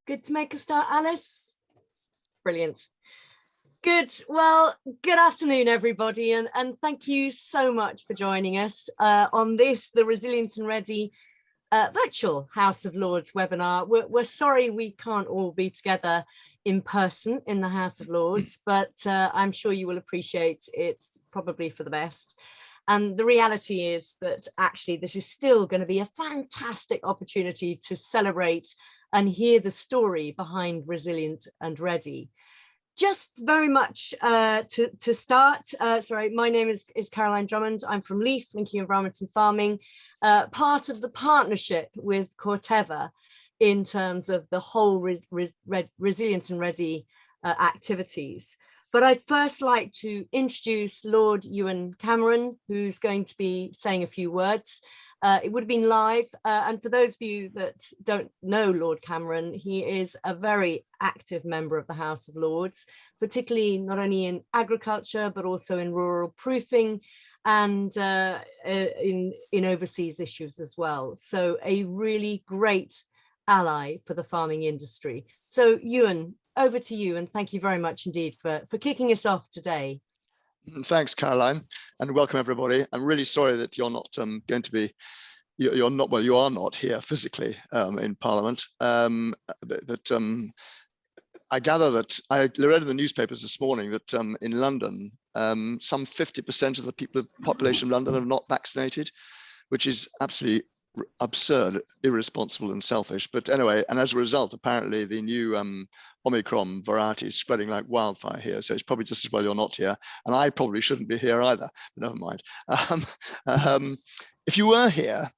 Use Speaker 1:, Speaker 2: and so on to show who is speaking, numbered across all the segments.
Speaker 1: Good to make a start, Alice? Brilliant. Good. Well, good afternoon, everybody, and thank you so much for joining us on this, the Resilient and Ready virtual House of Lords webinar. We're sorry we can't all be together in person in the House of Lords, but I'm sure you will appreciate it's probably for the best. And the reality is that actually this is still going to be a fantastic opportunity to celebrate and hear the story behind Resilient and Ready. Just very much to start, sorry, my name is Caroline Drummond. I'm from LEAF, Linking Environment and Farming, part of the partnership with Corteva in terms of the whole Resilient and Ready activities. But I'd first like to introduce Lord Ewan Cameron, who's going to be saying a few words. It would have been live. And for those of you that don't know Lord Cameron, he is a very active member of the House of Lords, particularly not only in agriculture, but also in rural proofing and in overseas issues as well. So a really great ally for the farming industry. So Ewan, over to you, and thank you very much indeed for kicking us off today.
Speaker 2: Thanks, Caroline, and welcome everybody. I'm really sorry that you're not going to be, you are not here physically in Parliament, but I gather that I read in the newspapers this morning that in London, some 50% of the population of London are not vaccinated, which is absolutely absurd, irresponsible and selfish. But anyway, and as a result, apparently the new Omicron variety is spreading like wildfire here. So it's probably just as well you're not here. And I probably shouldn't be here either, but never mind. If you were here,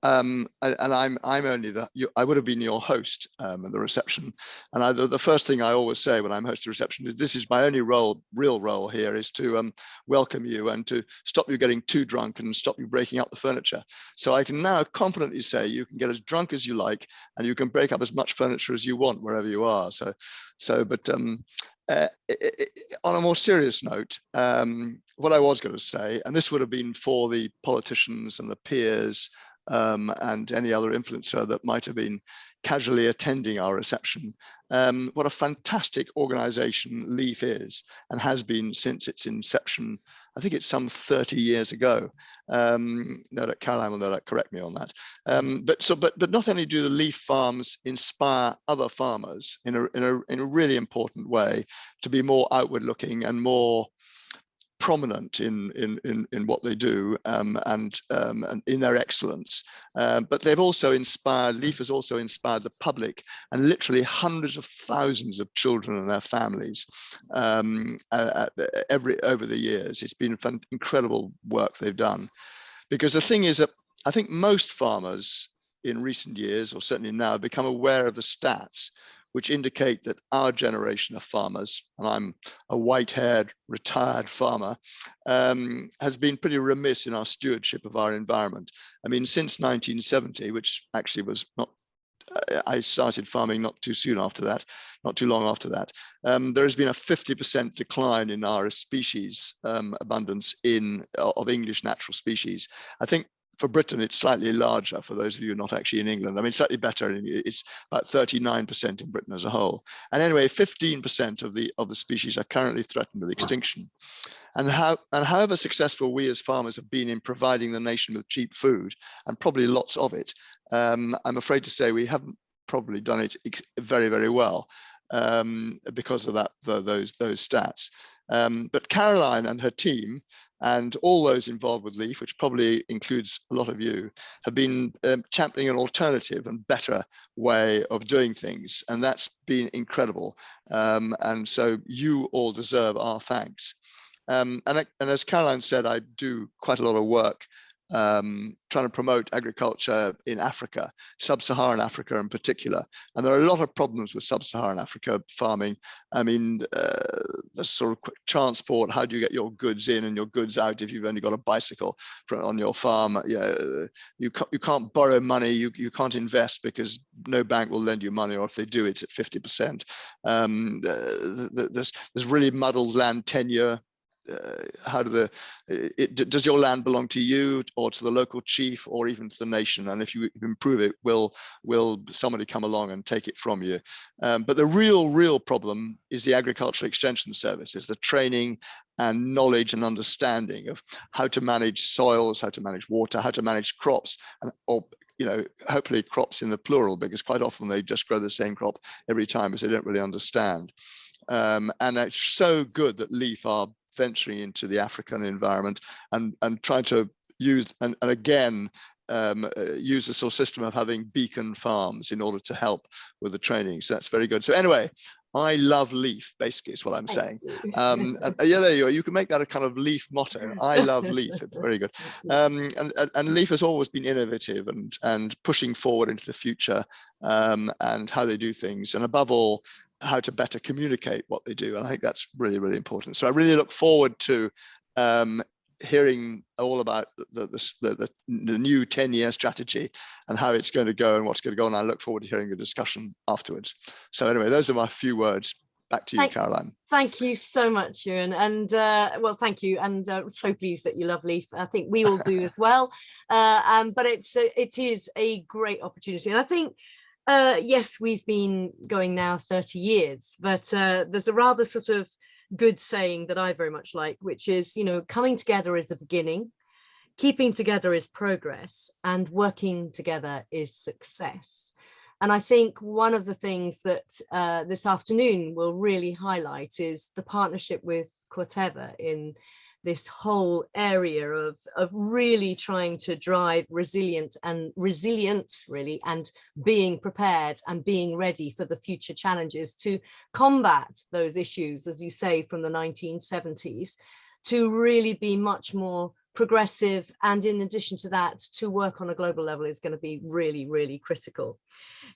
Speaker 2: and I'm only I would have been your host at the reception, and the first thing I always say when I'm hosting the reception is this is my only real role here is to welcome you and to stop you getting too drunk and stop you breaking up the furniture. So I can now confidently say you can get as drunk as you like and you can break up as much furniture as you want wherever you are. But on a more serious note, what I was going to say, and this would have been for the politicians and the peers and any other influencer that might have been casually attending our reception, what a fantastic organization LEAF is and has been since its inception. I think it's some 30 years ago. No, that Caroline will know that, correct me on that. But not only do the LEAF farms inspire other farmers in a really important way to be more outward looking and more prominent in what they do and in their excellence, but they've also inspired, LEAF has also inspired the public and literally hundreds of thousands of children and their families over the years. It's been incredible work they've done, because the thing is that I think most farmers in recent years, or certainly now, have become aware of the stats which indicate that our generation of farmers, and I'm a white-haired retired farmer, has been pretty remiss in our stewardship of our environment. I mean, since 1970, which actually was not, I started farming not too soon after that, not too long after that, there has been a 50% decline in our species abundance of English natural species. I think for Britain, it's slightly larger for those of you not actually in England. I mean, slightly better. It's about 39% in Britain as a whole. And anyway, 15% of the species are currently threatened with extinction. And however successful we as farmers have been in providing the nation with cheap food, and probably lots of it, I'm afraid to say we haven't probably done it very, very well because of those stats. But Caroline and her team and all those involved with LEAF, which probably includes a lot of you, have been championing an alternative and better way of doing things. And that's been incredible. And so you all deserve our thanks. And as Caroline said, I do quite a lot of work trying to promote agriculture in Africa, sub-Saharan Africa in particular. And there are a lot of problems with sub-Saharan Africa farming. I mean, the sort of transport, how do you get your goods in and your goods out if you've only got a bicycle on your farm? You can't borrow money, you can't invest because no bank will lend you money, or if they do, it's at 50%. There's really muddled land tenure. does your land belong to you or to the local chief or even to the nation? And if you improve it, will somebody come along and take it from you? But the real problem is the agricultural extension services, the training and knowledge and understanding of how to manage soils, how to manage water, how to manage crops, and hopefully crops in the plural, because quite often they just grow the same crop every time because they don't really understand. And it's so good that LEAF are venturing into the African environment and trying to use and again use the sort of system of having beacon farms in order to help with the training. So that's very good. So anyway, I love LEAF, basically, is what I'm saying. And yeah, there you are. You can make that a kind of LEAF motto. I love LEAF. It's very good. And LEAF has always been innovative and pushing forward into the future and how they do things. And above all, how to better communicate what they do. And I think that's really, really important. So I really look forward to hearing all about the new 10-year strategy and how it's going to go and what's going to go on. I look forward to hearing the discussion afterwards. So anyway, those are my few words. Back to you, Caroline.
Speaker 1: Thank you so much, Ewan. And well, thank you. And so pleased that you love LEAF. I think we all do as well. But it is a great opportunity. And I think, yes, we've been going now 30 years, but there's a rather sort of good saying that I very much like, which is, coming together is a beginning, keeping together is progress, and working together is success. And I think one of the things that this afternoon will really highlight is the partnership with Corteva in this whole area of really trying to drive resilience really, and being prepared and being ready for the future challenges to combat those issues, as you say, from the 1970s, to really be much more progressive. And in addition to that, to work on a global level is going to be really, really critical.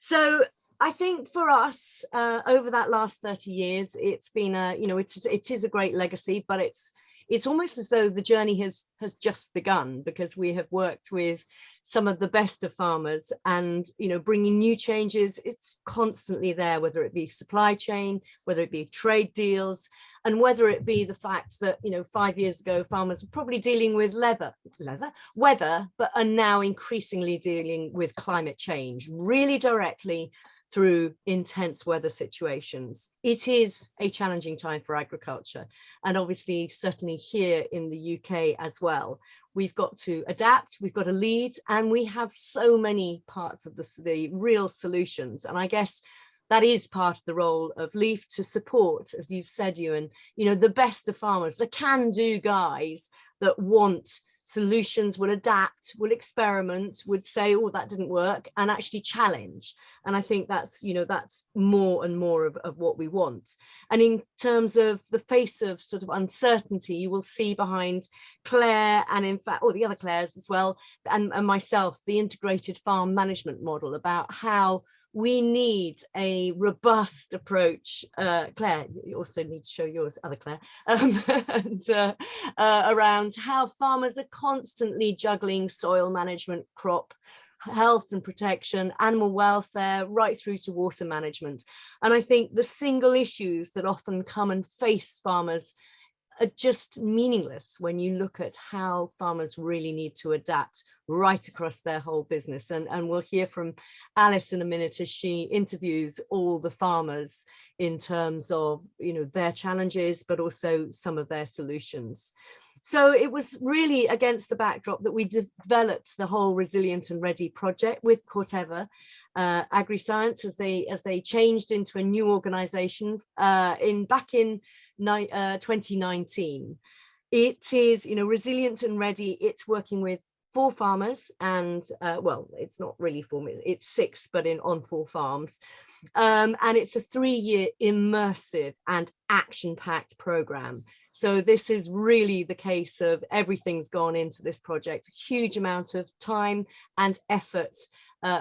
Speaker 1: So I think for us, over that last 30 years, it's been it is a great legacy, but it's almost as though the journey has just begun, because we have worked with some of the best of farmers and, bringing new changes. It's constantly there, whether it be supply chain, whether it be trade deals, and whether it be the fact that, 5 years ago, farmers were probably dealing with weather, but are now increasingly dealing with climate change really directly through intense weather situations. It is a challenging time for agriculture. And obviously, certainly here in the UK as well, we've got to adapt, we've got to lead, and we have so many parts of the real solutions. And I guess that is part of the role of LEAF, to support, as you've said, Ewan, the best of farmers, the can-do guys that want solutions, will adapt, will experiment, would say, oh, that didn't work, and actually challenge. And I think that's that's more and more of what we want. And in terms of the face of sort of uncertainty, you will see behind Claire, and in fact all the other Claires as well, and myself, the integrated farm management model, about how we need a robust approach. Claire, you also need to show yours, other Claire, and around how farmers are constantly juggling soil management, crop health and protection, animal welfare, right through to water management. And I think the single issues that often come and face farmers are just meaningless when you look at how farmers really need to adapt right across their whole business. And we'll hear from Alice in a minute as she interviews all the farmers in terms of their challenges, but also some of their solutions. So it was really against the backdrop that we developed the whole Resilient and Ready project with Corteva AgriScience as they changed into a new organization back in 2019. It is, Resilient and Ready. It's working with 4 farmers, and well, it's not really 4, it's 6, but on 4 farms, and it's a 3-year immersive and action-packed program. So this is really the case of everything's gone into this project, a huge amount of time and effort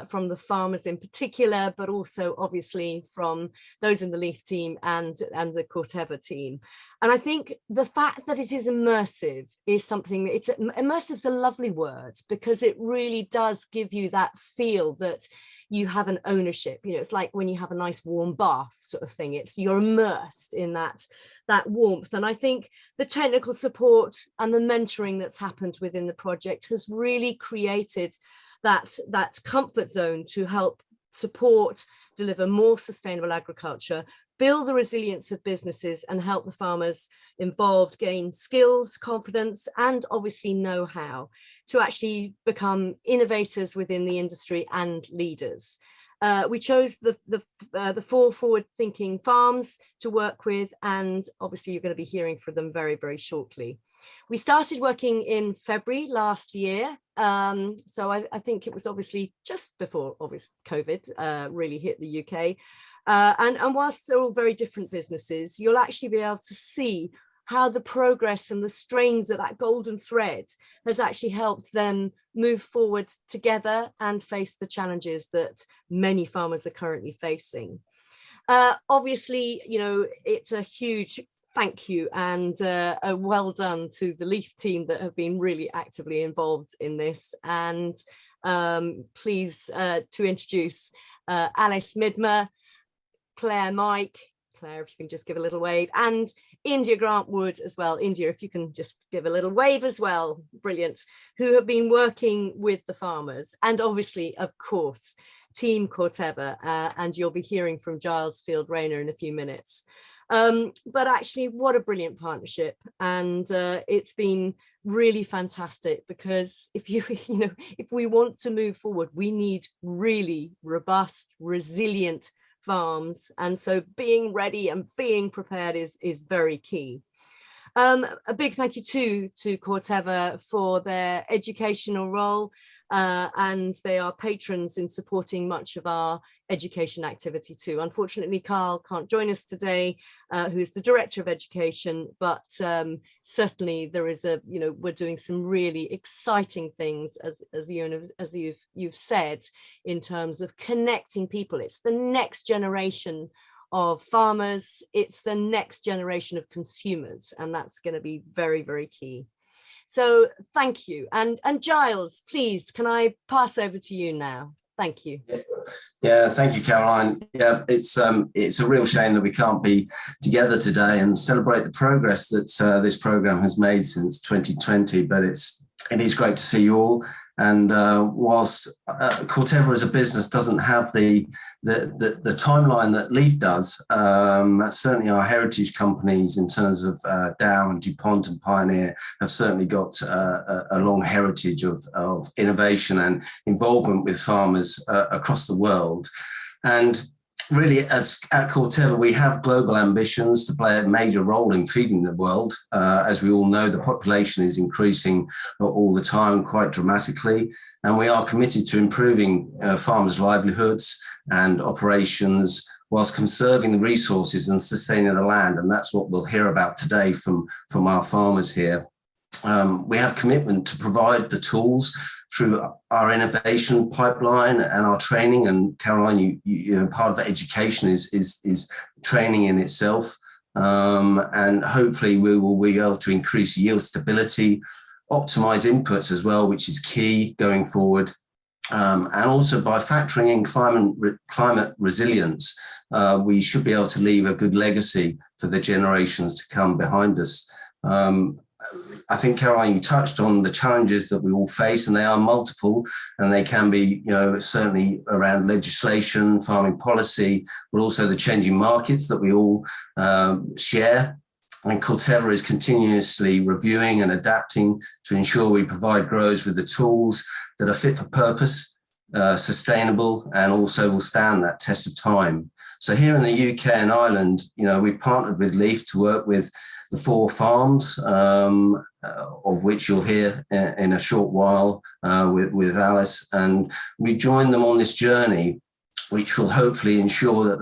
Speaker 1: from the farmers in particular, but also obviously from those in the LEAF team and the Corteva team. And I think the fact that it is immersive is something that immersive is a lovely word, because it really does give you that feel that you have an ownership. It's like when you have a nice warm bath sort of thing. You're immersed in that that warmth. And I think the technical support and the mentoring that's happened within the project has really created that comfort zone to help support, deliver more sustainable agriculture, build the resilience of businesses, and help the farmers involved gain skills, confidence, and obviously know-how to actually become innovators within the industry and leaders. We chose the 4 forward-thinking farms to work with, and obviously you're going to be hearing from them very, very shortly. We started working in February last year, so I think it was obviously just before COVID really hit the UK. And whilst they're all very different businesses, you'll actually be able to see how the progress and the strains of that golden thread has actually helped them move forward together and face the challenges that many farmers are currently facing. Obviously, you know, it's a huge thank you and a well done to the LEAF team that have been really actively involved in this. And please to introduce Alice Midmer, Claire Mike, Claire, if you can just give a little wave, and India Grant-Wood as well. India, if you can just give a little wave as well, brilliant, who have been working with the farmers, and obviously, of course, Team Corteva, and you'll be hearing from Giles Field-Rayner in a few minutes. But actually, what a brilliant partnership, and it's been really fantastic, because if if we want to move forward, we need really robust, resilient farms, and so being ready and being prepared is very key. A big thank you to Corteva for their educational role, and they are patrons in supporting much of our education activity too. Unfortunately, Carl can't join us today, who's the Director of Education, but certainly there is we're doing some really exciting things, as you've said, in terms of connecting people. It's the next generation of farmers, it's the next generation of consumers, and that's going to be very, very key. So thank you. And Giles, please, can I pass over to you now? Thank you.
Speaker 3: Yeah, thank you, Caroline. Yeah, it's a real shame that we can't be together today and celebrate the progress that this programme has made since 2020, but it is great to see you all. And whilst Corteva as a business doesn't have the timeline that LEAF does, certainly our heritage companies in terms of Dow and DuPont and Pioneer have certainly got a long heritage of innovation and involvement with farmers across the world. And really, as at Corteva, we have global ambitions to play a major role in feeding the world. As we all know, the population is increasing all the time, quite dramatically, and we are committed to improving farmers' livelihoods and operations whilst conserving the resources and sustaining the land. And that's what we'll hear about today from our farmers here. We have commitment to provide the tools through our innovation pipeline and our training. And Caroline, you know, part of education is training in itself. And hopefully we will be able to increase yield stability, optimize inputs as well, which is key going forward. And also by factoring in climate resilience, we should be able to leave a good legacy for the generations to come behind us. I think, Caroline, you touched on the challenges that we all face, and they are multiple, and they can be, you know, certainly around legislation, farming policy, but also the changing markets that we all share. And Corteva is continuously reviewing and adapting to ensure we provide growers with the tools that are fit for purpose, sustainable, and also will stand that test of time. So here in the UK and Ireland, you know, we partnered with LEAF to work with the 4 farms, of which you'll hear in a short while with Alice, and we joined them on this journey, which will hopefully ensure that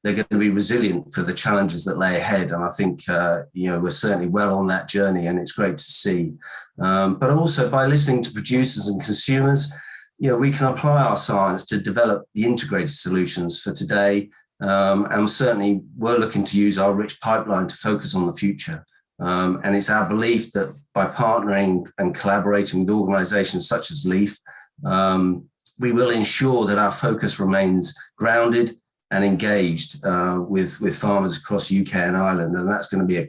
Speaker 3: they're going to be resilient for the challenges that lay ahead. And I think you know, we're certainly well on that journey, and it's great to see. But also by listening to producers and consumers, you know, we can apply our science to develop the integrated solutions for today. And certainly we're looking to use our rich pipeline to focus on the future. And it's our belief that by partnering and collaborating with organizations such as LEAF, we will ensure that our focus remains grounded and engaged with farmers across UK and Ireland, and that's going to be a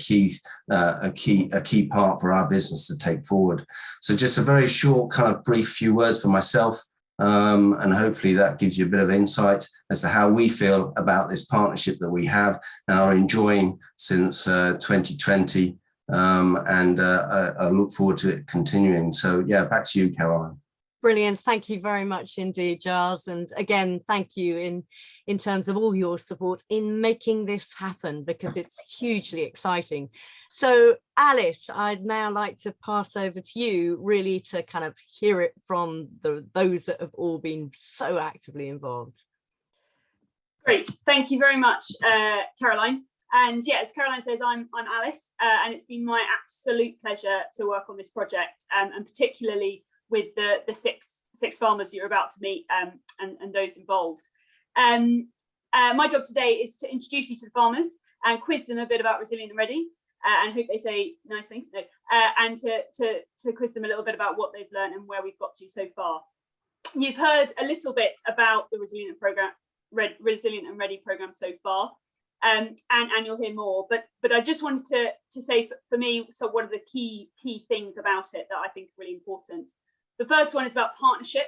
Speaker 3: key part for our business to take forward. So just a very short, kind of brief few words for myself, and hopefully that gives you a bit of insight as to how we feel about this partnership that we have and are enjoying since 2020, and I look forward to it continuing. So yeah, back to you, Caroline.
Speaker 1: Brilliant. Thank you very much indeed, Giles. And again, thank you in terms of all your support in making this happen, because it's hugely exciting. So Alice, I'd now like to pass over to you, really to kind of hear it from those that have all been so actively involved.
Speaker 4: Great. Thank you very much, Caroline. And yeah, as Caroline says, I'm Alice, and it's been my absolute pleasure to work on this project, and particularly with the six farmers you're about to meet, and those involved. My job today is to introduce you to the farmers and quiz them a bit about Resilient and Ready, and hope they say nice things, and to quiz them a little bit about what they've learned and where we've got to so far. You've heard a little bit about the Resilient and Ready program so far, and you'll hear more. But I just wanted to say, for me, so what are the key things about it that I think are really important. The first one is about partnership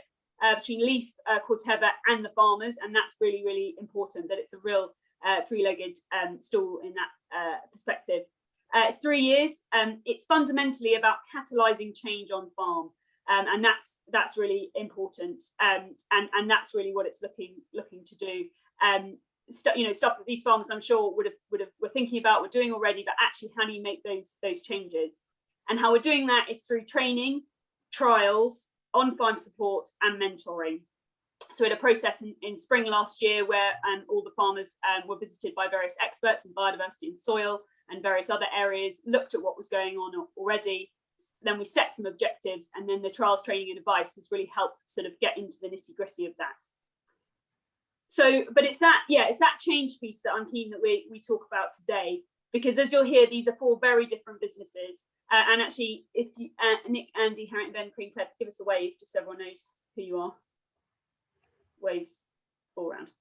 Speaker 4: between Leaf, Corteva and the farmers, and that's really, really important, that it's a real three-legged stool in that perspective. It's 3 years. It's fundamentally about catalysing change on farm, and that's really important, and that's really what it's looking to do. Stuff that these farmers, I'm sure, were thinking about, we're doing already, but actually, how do you make those changes? And how we're doing that is through training, trials, on-farm support and mentoring. So we had a process in spring last year where all the farmers were visited by various experts in biodiversity and soil and various other areas, looked at what was going on already. Then we set some objectives, and then the trials, training and advice has really helped sort of get into the nitty-gritty of that. So, but it's that change piece that I'm keen that we talk about today, because as you'll hear, these are 4 very different businesses. And actually, if you, Nick, Andy, Harriet, Ben, Green, Claire, give us a wave, just so everyone knows who you are. Waves all around.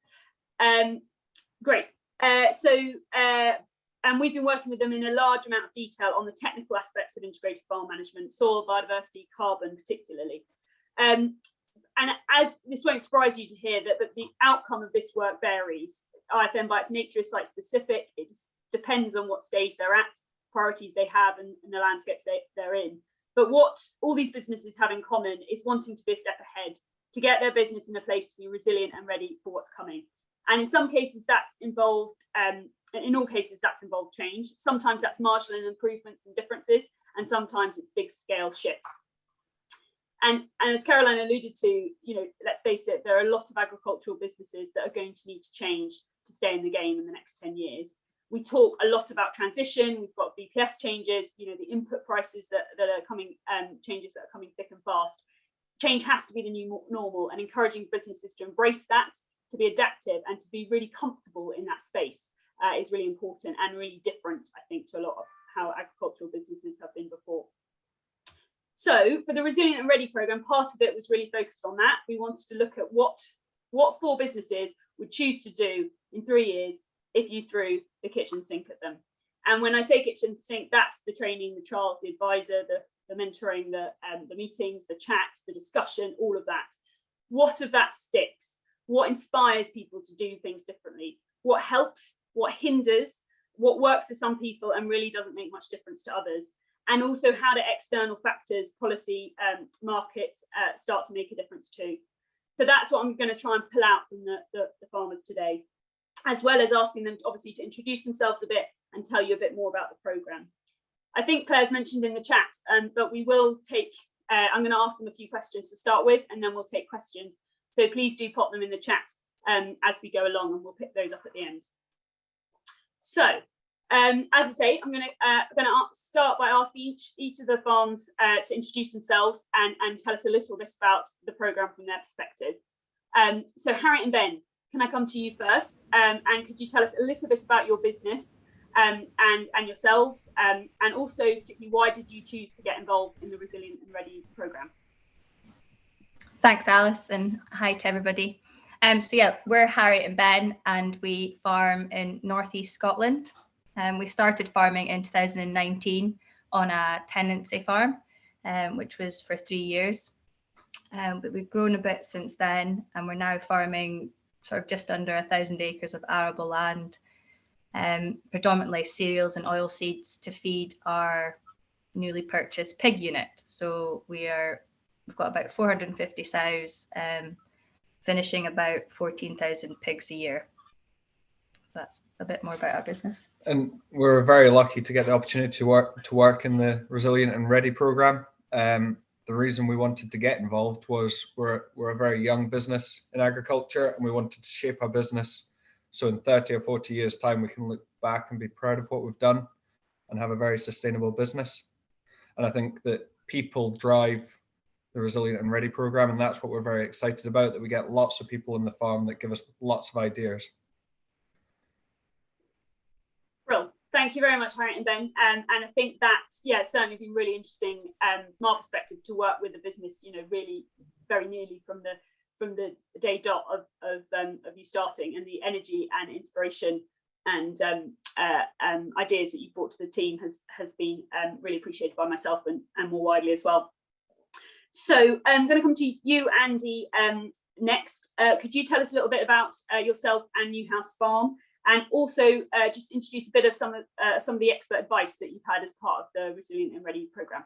Speaker 4: Great. And we've been working with them in a large amount of detail on the technical aspects of integrated farm management, soil, biodiversity, carbon particularly. And as this won't surprise you to hear that the outcome of this work varies. IFM by its nature is site specific. It depends on what stage they're at, priorities they have, and the landscapes they're in. But what all these businesses have in common is wanting to be a step ahead, to get their business in a place to be resilient and ready for what's coming. And in some cases that's involved, in all cases that's involved change. Sometimes that's marginal improvements and differences, and sometimes it's big scale shifts. And as Caroline alluded to, let's face it, there are a lot of agricultural businesses that are going to need to change to stay in the game in the next 10 years. We talk a lot about transition. We've got BPS changes, the input prices that are coming, changes that are coming thick and fast. Change has to be the new normal, and encouraging businesses to embrace that, to be adaptive and to be really comfortable in that space is really important and really different, I think, to a lot of how agricultural businesses have been before. So for the Resilient and Ready programme, part of it was really focused on that. We wanted to look at what 4 businesses would choose to do in 3 years if you threw the kitchen sink at them. And when I say kitchen sink, that's the training, the trials, the advisor, the mentoring, the meetings, the chats, the discussion, all of that. What of that sticks? What inspires people to do things differently? What helps? What hinders? What works for some people and really doesn't make much difference to others? And also, how do external factors, policy, markets start to make a difference too? So that's what I'm going to try and pull out from the farmers today, as well as asking them obviously to introduce themselves a bit and tell you a bit more about the programme. I think Claire's mentioned in the chat, but we will take, I'm going to ask them a few questions to start with, and then we'll take questions. So please do pop them in the chat as we go along, and we'll pick those up at the end. So, as I say, I'm going to start by asking each of the farms to introduce themselves and tell us a little bit about the programme from their perspective. So Harriet and Ben, can I come to you first? And could you tell us a little bit about your business and yourselves, and also particularly why did you choose to get involved in the Resilient and Ready programme?
Speaker 5: Thanks, Alice, and hi to everybody. So yeah, we're Harriet and Ben, and we farm in northeast Scotland. We started farming in 2019 on a tenancy farm, which was for 3 years. But we've grown a bit since then, and we're now farming sort of just under 1,000 acres of arable land, predominantly cereals and oilseeds to feed our newly purchased pig unit. So we've got about 450 sows, finishing about 14,000 pigs a year. That's a bit more about our business.
Speaker 6: And we're very lucky to get the opportunity to work in the Resilient and Ready program. The reason we wanted to get involved was we're a very young business in agriculture, and we wanted to shape our business so in 30 or 40 years time we can look back and be proud of what we've done and have a very sustainable business. And I think that people drive the Resilient and Ready program, and that's what we're very excited about, that we get lots of people in the farm that give us lots of ideas.
Speaker 4: Well, thank you very much, Harriet and Ben. And I think that's, yeah, it's certainly been really interesting from our perspective to work with a business, you know, really very nearly from the day dot of you starting, and the energy and inspiration and ideas that you brought to the team has been really appreciated by myself and more widely as well. So I'm going to come to you, Andy, next. Could you tell us a little bit about yourself and Newhouse Farm, and also just introduce a bit of some of the expert advice that you've had as part of the Resilient and Ready programme?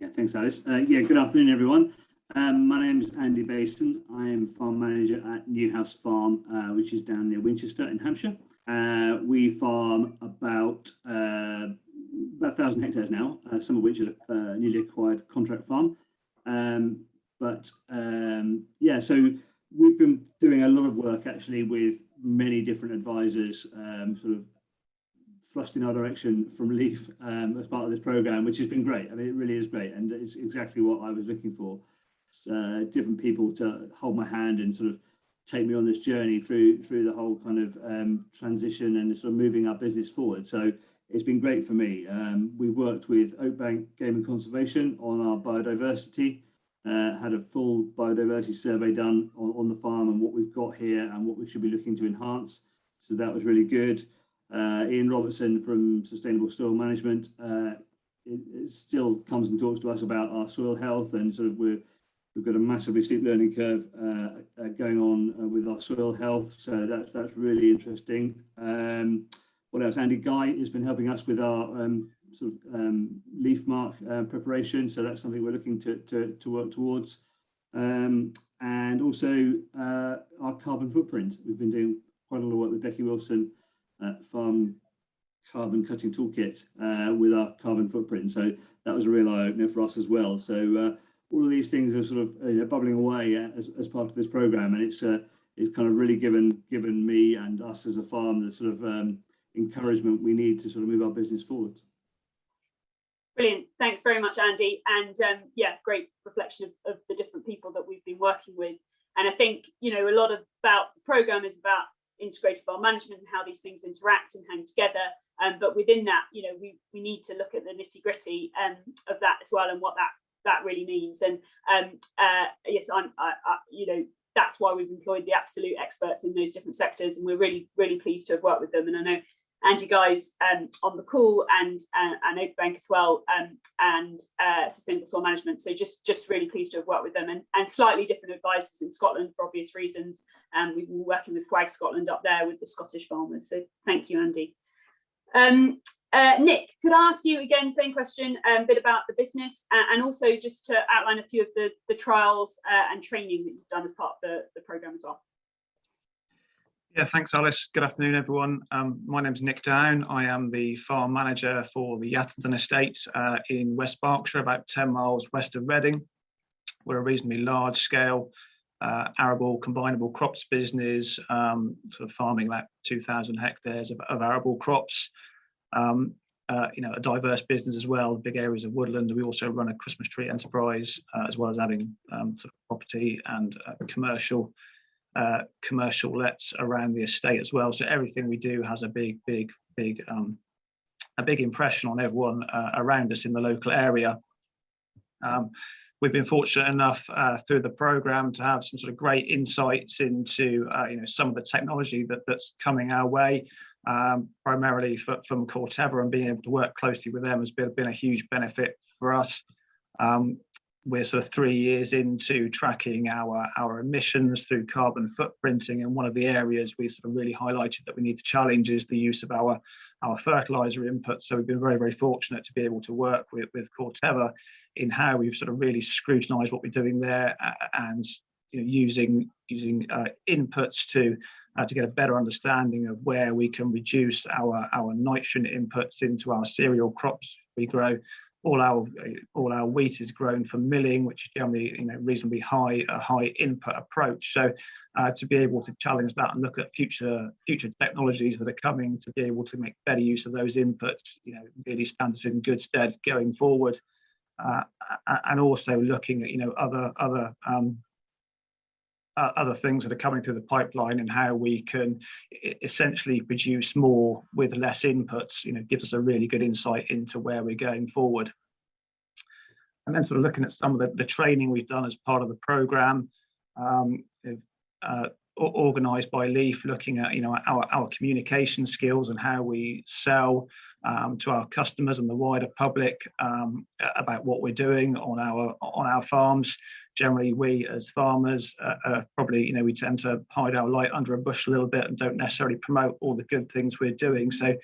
Speaker 7: Yeah, thanks, Alice. Yeah, good afternoon, everyone. My name is Andy Basin. I am farm manager at Newhouse Farm, which is down near Winchester in Hampshire. We farm about 1,000 hectares now, some of which are newly acquired contract farm. Yeah, so we've been doing a lot of work actually with many different advisors, sort of thrust in our direction from Leaf as part of this program, which has been great. I mean, it really is great, and it's exactly what I was looking for. Different people to hold my hand and sort of take me on this journey through the whole kind of transition and sort of moving our business forward. So it's been great for me. We've worked with Oakbank Game and Conservation on our biodiversity, had a full biodiversity survey done on the farm and what we've got here and what we should be looking to enhance. So that was really good. Ian Robertson from Sustainable Soil Management it still comes and talks to us about our soil health, and sort of we've got a massively steep learning curve going on with our soil health. So that's really interesting. What else? Andy Guy has been helping us with our sort of leaf mark preparation. So that's something we're looking to work towards. And also our carbon footprint. We've been doing quite a lot of work with Becky Wilson at Farm Carbon Cutting Toolkit with our carbon footprint. So that was a real eye-opener for us as well. So all of these things are sort of bubbling away as part of this program, and it's kind of really given me and us as a farm the sort of encouragement we need to sort of move our business forward.
Speaker 4: Brilliant. Thanks very much, Andy. And yeah, great reflection of the different people that we've been working with. And I think, you know, a lot about the programme is about integrated farm management and how these things interact and hang together. But within that, you know, we need to look at the nitty gritty of that as well, and what that really means. And yes, you know, that's why we've employed the absolute experts in those different sectors, and we're really, really pleased to have worked with them. And I know Andy Guy's on the call, and Oakbank as well, and Sustainable Soil Management. So just really pleased to have worked with them, and slightly different advisors in Scotland for obvious reasons. We've been working with Quag Scotland up there with the Scottish farmers. So thank you, Andy. Nick, could I ask you again, same question, a bit about the business, and also just to outline a few of the trials and training that you've done as part of the programme as well.
Speaker 8: Yeah, thanks, Alice. Good afternoon, everyone. My name's Nick Down. I am the farm manager for the Yattendon estate in West Berkshire, about 10 miles west of Reading. We're a reasonably large-scale arable combinable crops business, sort of farming about 2,000 hectares of arable crops. You know, a diverse business as well, big areas of woodland. We also run a Christmas tree enterprise, as well as having sort of property and commercial lets around the estate as well. So everything we do has a big impression on everyone around us in the local area. we've been fortunate enough through the programme to have some sort of great insights into some of the technology that's coming our way, primarily from Corteva, and being able to work closely with them has been a huge benefit for us. We're sort of 3 years into tracking our emissions through carbon footprinting, and one of the areas we sort of really highlighted that we need to challenge is the use of our fertilizer inputs. So we've been very, very fortunate to be able to work with Corteva in how we've sort of really scrutinised what we're doing there, and using inputs to get a better understanding of where we can reduce our nitrogen inputs into our cereal crops we grow. All our wheat is grown for milling, which is generally reasonably high input approach. So to be able to challenge that and look at future technologies that are coming to be able to make better use of those inputs, really stands us in good stead going forward. And also looking at other things that are coming through the pipeline and how we can essentially produce more with less inputs, gives us a really good insight into where we're going forward. And then sort of looking at some of the training we've done as part of the programme, organised by Leaf, looking at our communication skills and how we sell to our customers and the wider public about what we're doing on our farms. Generally, we as farmers probably we tend to hide our light under a bush a little bit and don't necessarily promote all the good things we're doing. So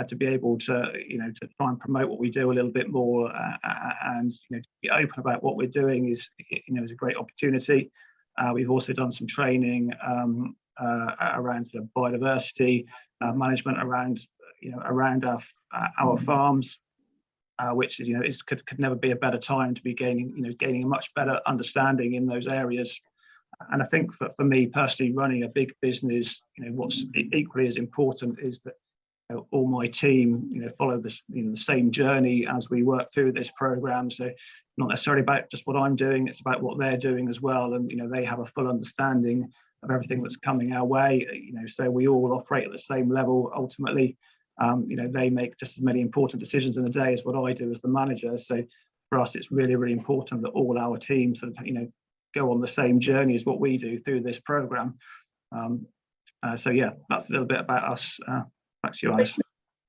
Speaker 8: to be able to to try and promote what we do a little bit more and to be open about what we're doing is is a great opportunity. We've also done some training around sort of biodiversity management around our farms, which is could never be a better time to be gaining a much better understanding in those areas. And I think for me personally, running a big business, what's equally as important is that all my team follow this the same journey as we work through this program. So not necessarily about just what I'm doing, it's about what they're doing as well, and they have a full understanding of everything that's coming our way. So we all operate at the same level ultimately. They make just as many important decisions in a day as what I do as the manager. So for us, it's really, really important that all our teams go on the same journey as what we do through this program. So yeah, that's a little bit about us. Back to you, Alice.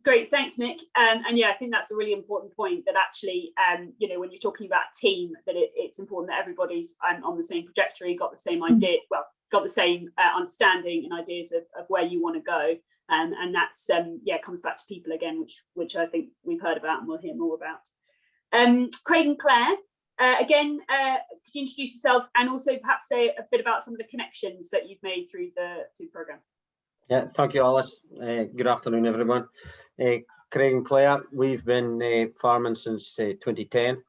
Speaker 4: Great, thanks, Nick. And yeah, I think that's a really important point, that actually, when you're talking about a team, that it's important that everybody's on the same trajectory, got the same idea, got the same understanding and ideas of where you want to go. And that's comes back to people again, which I think we've heard about and we'll hear more about. Craig and Claire, again, could you introduce yourselves and also perhaps say a bit about some of the connections that you've made through the programme?
Speaker 9: Yeah, thank you, Alice. Good afternoon, everyone. Craig and Claire, we've been farming since 2010.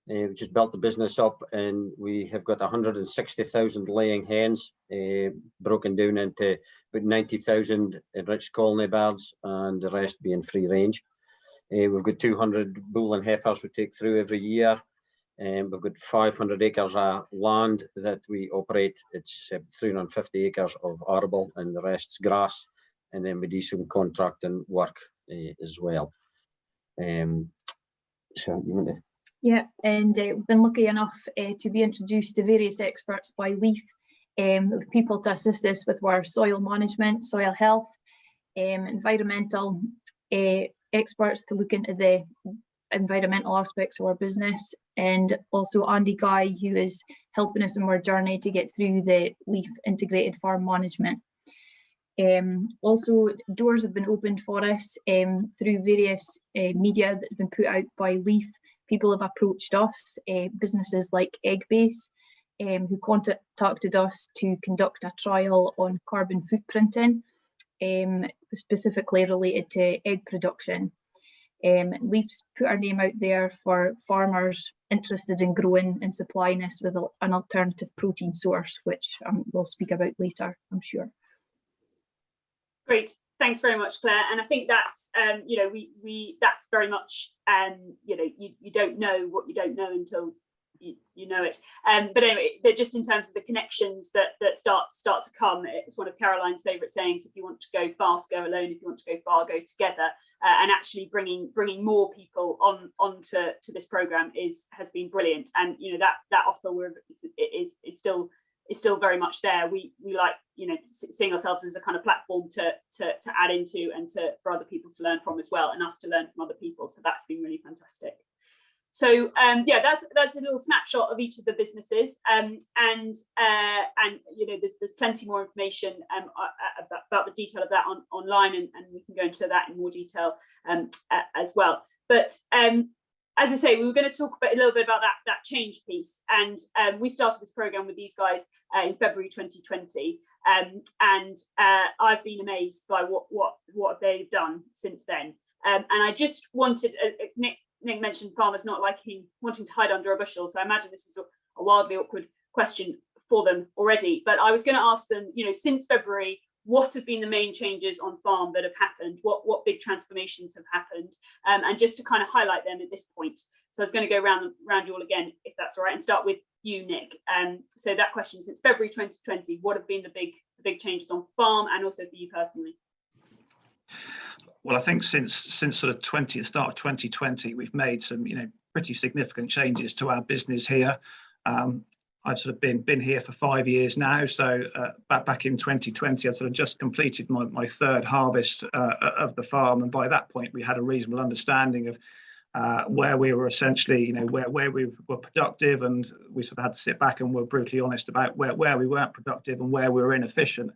Speaker 9: We've just built the business up, and we have got 160,000 laying hens, broken down into about 90,000 enriched colony birds, and the rest being free range. We've got 200 bull and heifers we take through every year. We've got 500 acres of land that we operate. It's 350 acres of arable and the rest's grass. And then we do some contracting work as well. So you want to?
Speaker 10: Yeah, and we've been lucky enough to be introduced to various experts by Leaf, with people to assist us with our soil management, soil health, environmental experts to look into the environmental aspects of our business, and also Andy Guy, who is helping us in our journey to get through the Leaf integrated farm management. Also, doors have been opened for us through various media that's been put out by Leaf. People have approached us, businesses like Eggbase, who contacted us to conduct a trial on carbon footprinting, specifically related to egg production. Leaf's put our name out there for farmers interested in growing and supplying us with an alternative protein source, which we'll speak about later, I'm sure.
Speaker 4: Great, thanks very much, Claire. And I think that's that's very much you don't know what you don't know until you know it. But anyway, they're just in terms of the connections that start to come. It's one of Caroline's favourite sayings: if you want to go fast, go alone. If you want to go far, go together. And actually bringing more people onto this programme has been brilliant. And you know that offer is still very much there. We like, you know, seeing ourselves as a kind of platform to add into and for other people to learn from as well, and us to learn from other people. So that's been really fantastic. So yeah, that's a little snapshot of each of the businesses, and you know, there's plenty more information about the detail of that online, and we can go into that in more detail as well. But as I say, we were going to talk a little bit about that change piece, and we started this program with these guys in February 2020, and I've been amazed by what they've done since then. And I just wanted Nick mentioned farmers not wanting to hide under a bushel, so I imagine this is a wildly awkward question for them already. But I was going to ask them, you know, since February, what have been the main changes on farm that have happened? What big transformations have happened? And just to kind of highlight them at this point. So I was going to go round you all again, if that's all right, and start with you, Nick. So that question, since February 2020, what have been the big changes on farm, and also for you personally?
Speaker 8: Well, I think since sort of the start of 2020, we've made some, you know, pretty significant changes to our business here. I've sort of been here for 5 years now. So back in 2020, I sort of just completed my third harvest of the farm, and by that point, we had a reasonable understanding of where we were essentially, you know, where we were productive, and we sort of had to sit back and were brutally honest about where we weren't productive and where we were inefficient.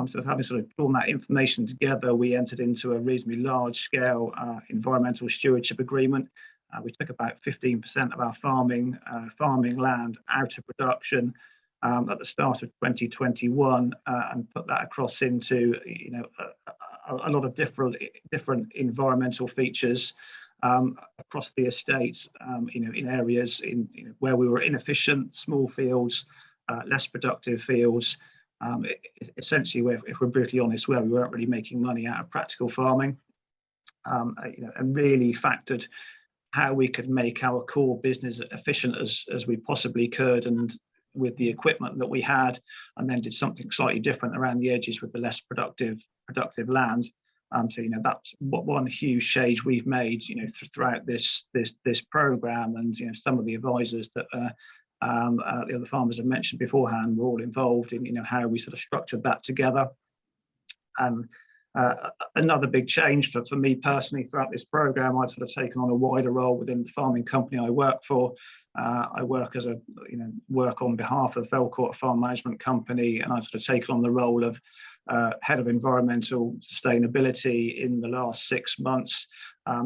Speaker 8: So having sort of drawn that information together, we entered into a reasonably large-scale environmental stewardship agreement. We took about 15% of our farming land out of production at the start of 2021, and put that across into, you know, a lot of different environmental features across the estates, you know, in areas where we were inefficient, small fields, less productive fields. Essentially, if we're brutally honest, where we weren't really making money out of practical farming, you know, and really factored how we could make our core business efficient as we possibly could, and with the equipment that we had, and then did something slightly different around the edges with the less productive land. So, you know, that's one huge change we've made, you know, throughout this program, and you know, some of the advisors that the other farmers have mentioned beforehand were all involved in, you know, how we sort of structured that together. Another big change for me personally throughout this program, I've sort of taken on a wider role within the farming company I work for. I work on behalf of Velcourt Farm Management Company, and I've sort of taken on the role of head of environmental sustainability in the last 6 months.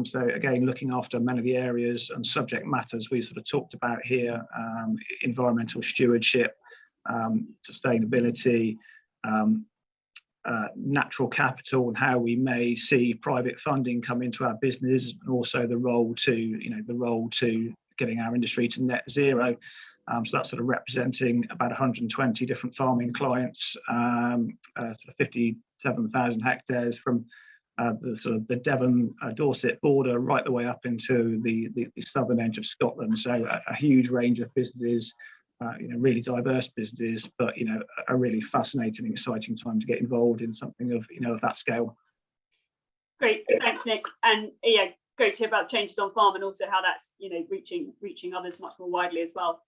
Speaker 8: So again, looking after many of the areas and subject matters we sort of talked about here: environmental stewardship, sustainability, natural capital, and how we may see private funding come into our business, and also the role to getting our industry to net zero. So that's sort of representing about 120 different farming clients, sort of 57,000 hectares from the Devon Dorset border right the way up into the southern edge of Scotland. So a huge range of businesses, you know, really diverse businesses, but you know, a really fascinating and exciting time to get involved in something of, you know, of that scale.
Speaker 4: Great, thanks, Nick. And yeah, great to hear about changes on farm, and also how that's, you know, reaching others much more widely as well.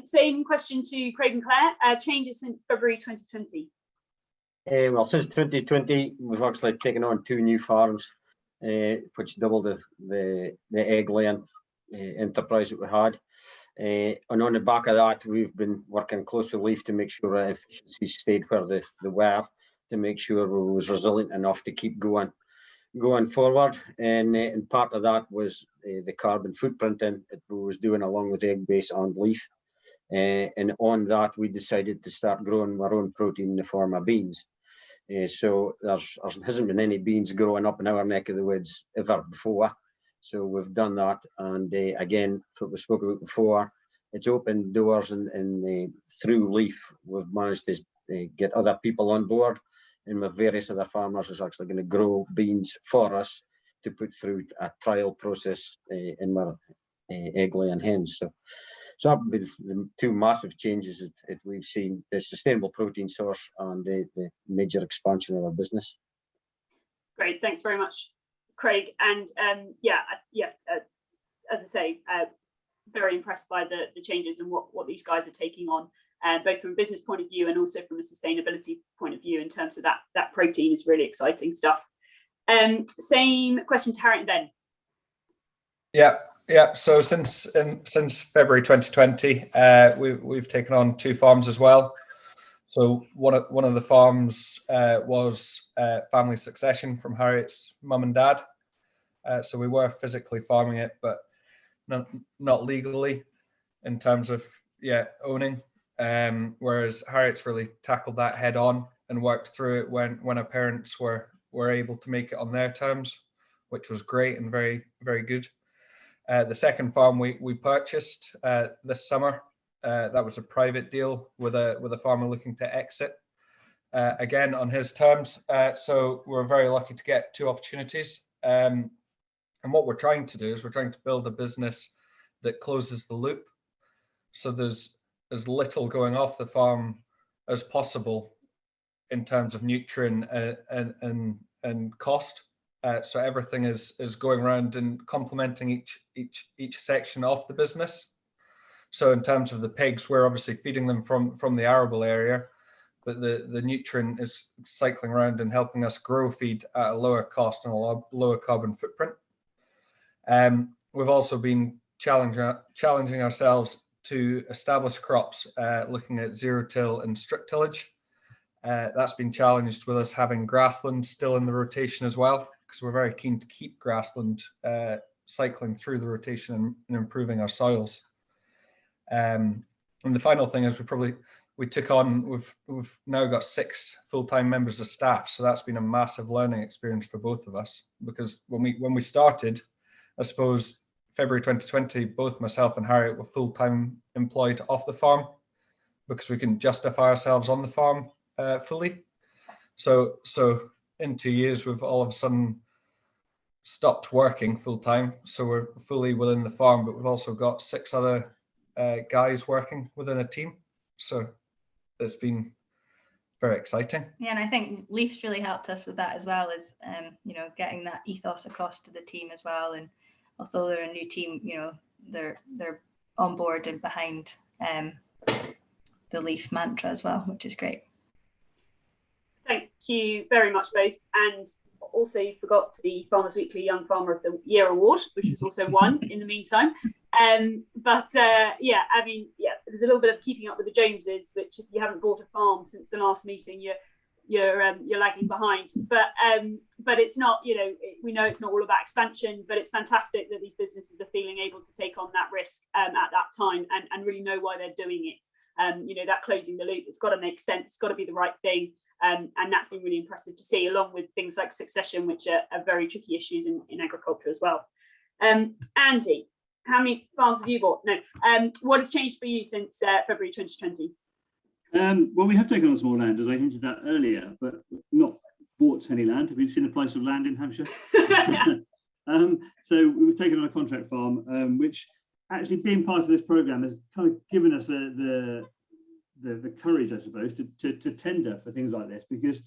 Speaker 4: Same question to Craig and Claire. Changes since February 2020.
Speaker 9: Well, since 2020, we've actually taken on 2 new farms, which doubled the egg laying enterprise that we had. And on the back of that, we've been working closely with Leaf to make sure that efficiencies stayed where they were, to make sure we was resilient enough to keep going forward. And part of that was the carbon footprinting that we was doing along with egg base and Leaf. And on that, we decided to start growing our own protein in the form of beans. So there hasn't been any beans growing up in our neck of the woods ever before. So we've done that, and again, what we spoke about before, it's opened doors, and through Leaf, we've managed to get other people on board, and with various other farmers is actually going to grow beans for us to put through a trial process in our egg laying hens. So that would be the two massive changes that we've seen: the sustainable protein source and the major expansion of our business.
Speaker 4: Great, thanks very much, Craig. And as I say, very impressed by the changes and what these guys are taking on, both from a business point of view and also from a sustainability point of view. In terms of that protein is really exciting stuff. Same question to Harriet and Ben.
Speaker 6: Yeah. So since February 2020, we've taken on 2 farms as well. So one of the farms was family succession from Harriet's mum and dad. So we were physically farming it, but not legally in terms of owning. Whereas Harriet's really tackled that head on and worked through it when our parents were able to make it on their terms, which was great and very, very good. The second farm we purchased this summer. That was a private deal with a farmer looking to exit, again on his terms. So we're very lucky to get 2 opportunities. And what we're trying to do is we're trying to build a business that closes the loop. So there's as little going off the farm as possible in terms of nutrient and cost. So everything is going around and complementing each section of the business. So in terms of the pigs, we're obviously feeding them from the arable area, but the nutrient is cycling around and helping us grow feed at a lower cost and a lower carbon footprint. We've also been challenging ourselves to establish crops, looking at zero-till and strip tillage. That's been challenged with us having grassland still in the rotation as well, because we're very keen to keep grassland cycling through the rotation and improving our soils. And the final thing is we've now got 6 full-time members of staff, so that's been a massive learning experience for both of us, because when we started, I suppose February 2020, both myself and Harriet were full-time employed off the farm because we couldn't justify ourselves on the farm fully. So in 2 years, we've all of a sudden stopped working full-time. So we're fully within the farm, but we've also got 6 other guys working within a team. So it's been very exciting.
Speaker 5: Yeah, and I think Leaf's really helped us with that as well, as getting that ethos across to the team as well. And although they're a new team, they're on board and behind the Leaf mantra as well, which is great.
Speaker 4: Thank you very much both. And also you forgot the Farmers Weekly Young Farmer of the Year Award, which was also won in the meantime. There's a little bit of keeping up with the Joneses, which if you haven't bought a farm since the last meeting, you're lagging behind. But it's not, we know it's not all about expansion, but it's fantastic that these businesses are feeling able to take on that risk at that time and really know why they're doing it. That closing the loop, it's got to make sense, it's got to be the right thing. And that's been really impressive to see, along with things like succession, which are very tricky issues in agriculture as well. Andy, how many farms have you bought? No. What has changed for you since February 2020?
Speaker 7: Well, we have taken on some more land, as I hinted at earlier, but not bought any land. Have you seen the price of land in Hampshire? So we've taken on a contract farm, which actually, being part of this programme, has kind of given us the courage, I suppose, to tender for things like this, because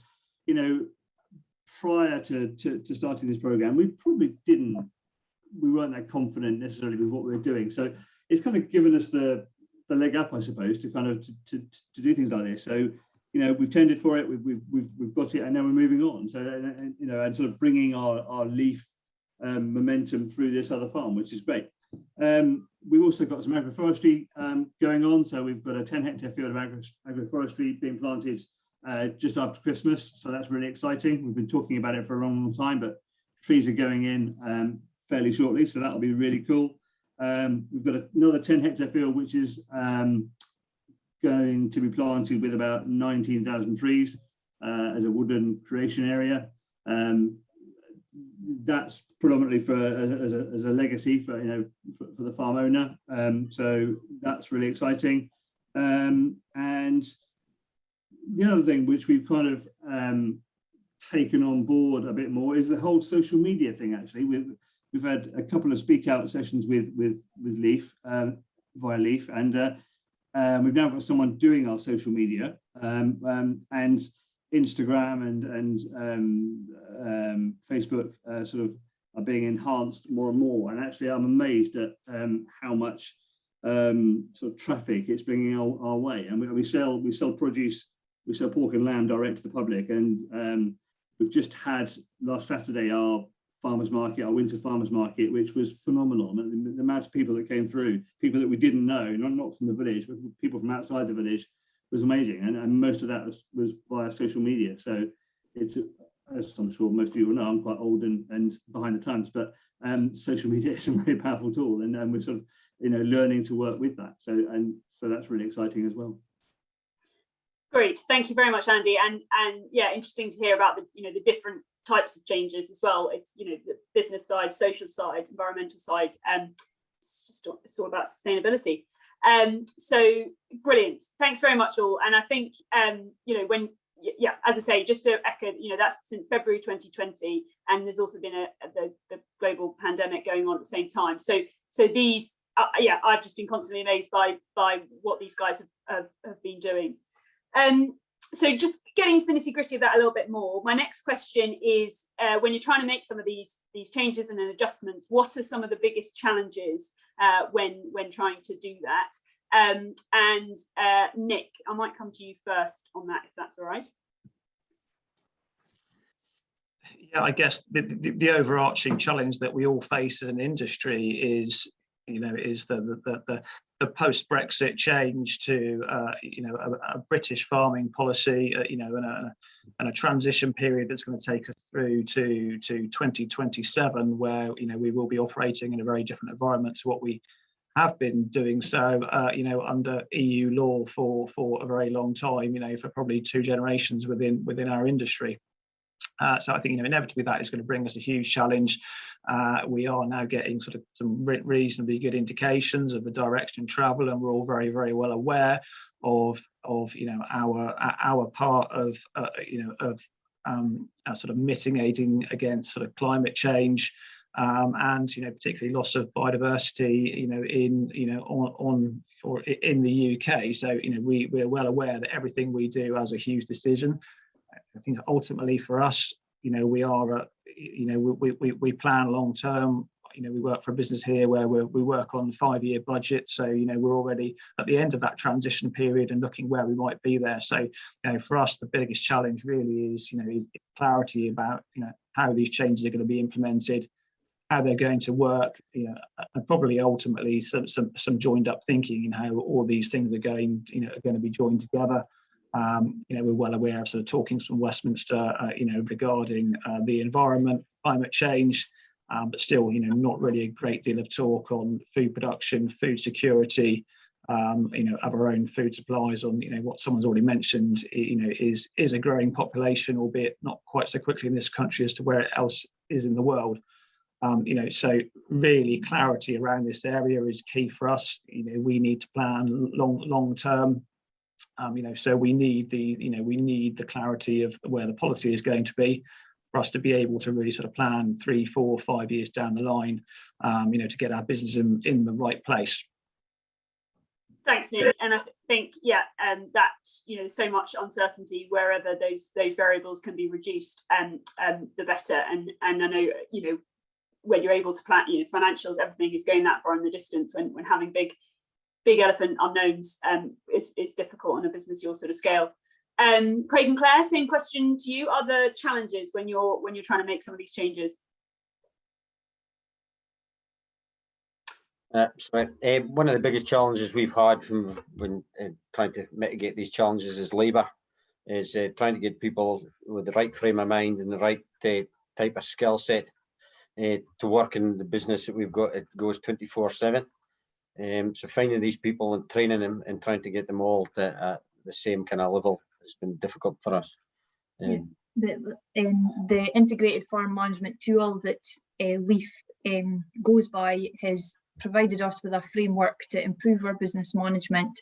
Speaker 7: prior to starting this programme, we weren't that confident necessarily with what we were doing. So it's kind of given us the leg up, I suppose, to kind of to do things like this. So we've tendered for it, we've got it, and now we're moving on. So and sort of bringing our Leaf momentum through this other farm, which is great. We've also got some agroforestry going on. So we've got a 10-hectare field of agroforestry being planted just after Christmas. So that's really exciting. We've been talking about it for a long time, but trees are going in fairly shortly. So that'll be really cool. We've got another 10-hectare field, which is going to be planted with about 19,000 trees as a woodland creation area. That's predominantly as a legacy for the farm owner. So that's really exciting. And the other thing which we've kind of taken on board a bit more is the whole social media thing. Actually, we've had a couple of speak out sessions with Leaf. via Leaf, and we've now got someone doing our social media, and Instagram and Facebook sort of are being enhanced more and more. And actually, I'm amazed at how much sort of traffic it's bringing our way. And we sell produce, we sell pork and lamb direct to the public. And we've just had last Saturday our farmers market, our winter farmers market, which was phenomenal. The amount of people that came through, people that we didn't know, not from the village, but people from outside the village, was amazing. And most of that was via social media. So it's, as I'm sure most of you will know, I'm quite old and behind the times, but social media is a very powerful tool, and we're sort of learning to work with that. So that's really exciting as well.
Speaker 4: Great, thank you very much, Andy. And yeah, interesting to hear about the different types of changes as well. It's the business side, social side, environmental side, it's all about sustainability. So brilliant, thanks very much all. And I think as I say, just to echo, that's since February 2020, and there's also been the global pandemic going on at the same time. So these I've just been constantly amazed by what these guys have been doing. So just getting to the nitty-gritty of that a little bit more, my next question is, when you're trying to make some of these changes and adjustments, what are some of the biggest challenges when trying to do that? And Nick, I might come to you first on that, if that's all right.
Speaker 8: Yeah, I guess the overarching challenge that we all face as an industry is the post-Brexit change to a British farming policy, and a transition period that's going to take us through to 2027, where we will be operating in a very different environment to what we have been doing so under EU law for a very long time, for probably 2 generations within our industry. So I think inevitably that is going to bring us a huge challenge. We are now getting sort of some reasonably good indications of the direction of travel, and we're all very, very well aware of our part of sort of mitigating against sort of climate change, and particularly loss of biodiversity in the UK. So we're well aware that everything we do has a huge decision. I think ultimately for us, we are, we plan long term. We work for a business here where we work on 5-year budget. So, we're already at the end of that transition period and looking where we might be there. So, for us, the biggest challenge really is, clarity about, how these changes are going to be implemented, how they're going to work, and probably ultimately some joined up thinking in how all these things are going to be joined together. We're well aware of sort of talkings from Westminster, regarding the environment, climate change, but still, not really a great deal of talk on food production, food security, of our own food supplies. On what someone's already mentioned, is a growing population, albeit not quite so quickly in this country as to where else is in the world. So really clarity around this area is key for us. We need to plan long term. So we need the clarity of where the policy is going to be for us to be able to really sort of plan 3, 4, 5 years down the line, to get our business in the right place.
Speaker 4: Thanks, Nick. And I think, that, so much uncertainty, wherever those variables can be reduced, the better. And I know, when you're able to plan, financials, everything is going that far in the distance when having big elephant unknowns is difficult on a business your sort of scale. Craig and Claire, same question to you. Are there challenges when you're trying to make some of these changes?
Speaker 9: One of the biggest challenges we've had from when trying to mitigate these challenges is labour, is trying to get people with the right frame of mind and the right type of skill set to work in the business that we've got. It goes 24/7. So finding these people and training them and trying to get them all to the same kind of level has been difficult for us.
Speaker 10: The integrated farm management tool that Leaf goes by has provided us with a framework to improve our business management,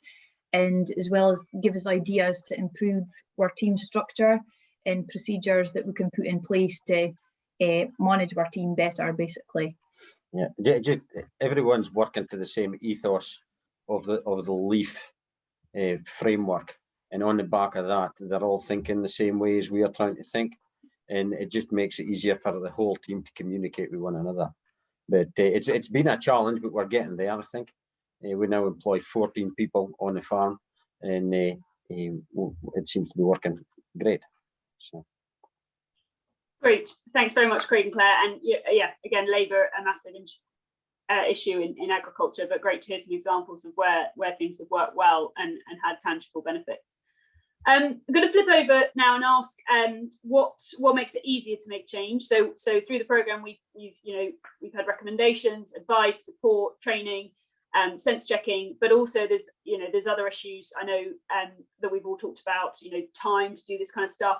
Speaker 10: and as well as give us ideas to improve our team structure and procedures that we can put in place to manage our team better, basically.
Speaker 9: Yeah, just everyone's working to the same ethos of the leaf framework, and on the back of that, they're all thinking the same way as we are trying to think, and it just makes it easier for the whole team to communicate with one another. But it's been a challenge, but we're getting there, I think. We now employ 14 people on the farm, and it seems to be working great. So.
Speaker 4: Great, thanks very much, Craig and Claire. And yeah, again, labour a massive issue in agriculture, but great to hear some examples of where things have worked well and had tangible benefits. I'm going to flip over now and ask what makes it easier to make change. So through the programme, we've had recommendations, advice, support, training, sense checking, but also there's other issues I know that we've all talked about. Time to do this kind of stuff.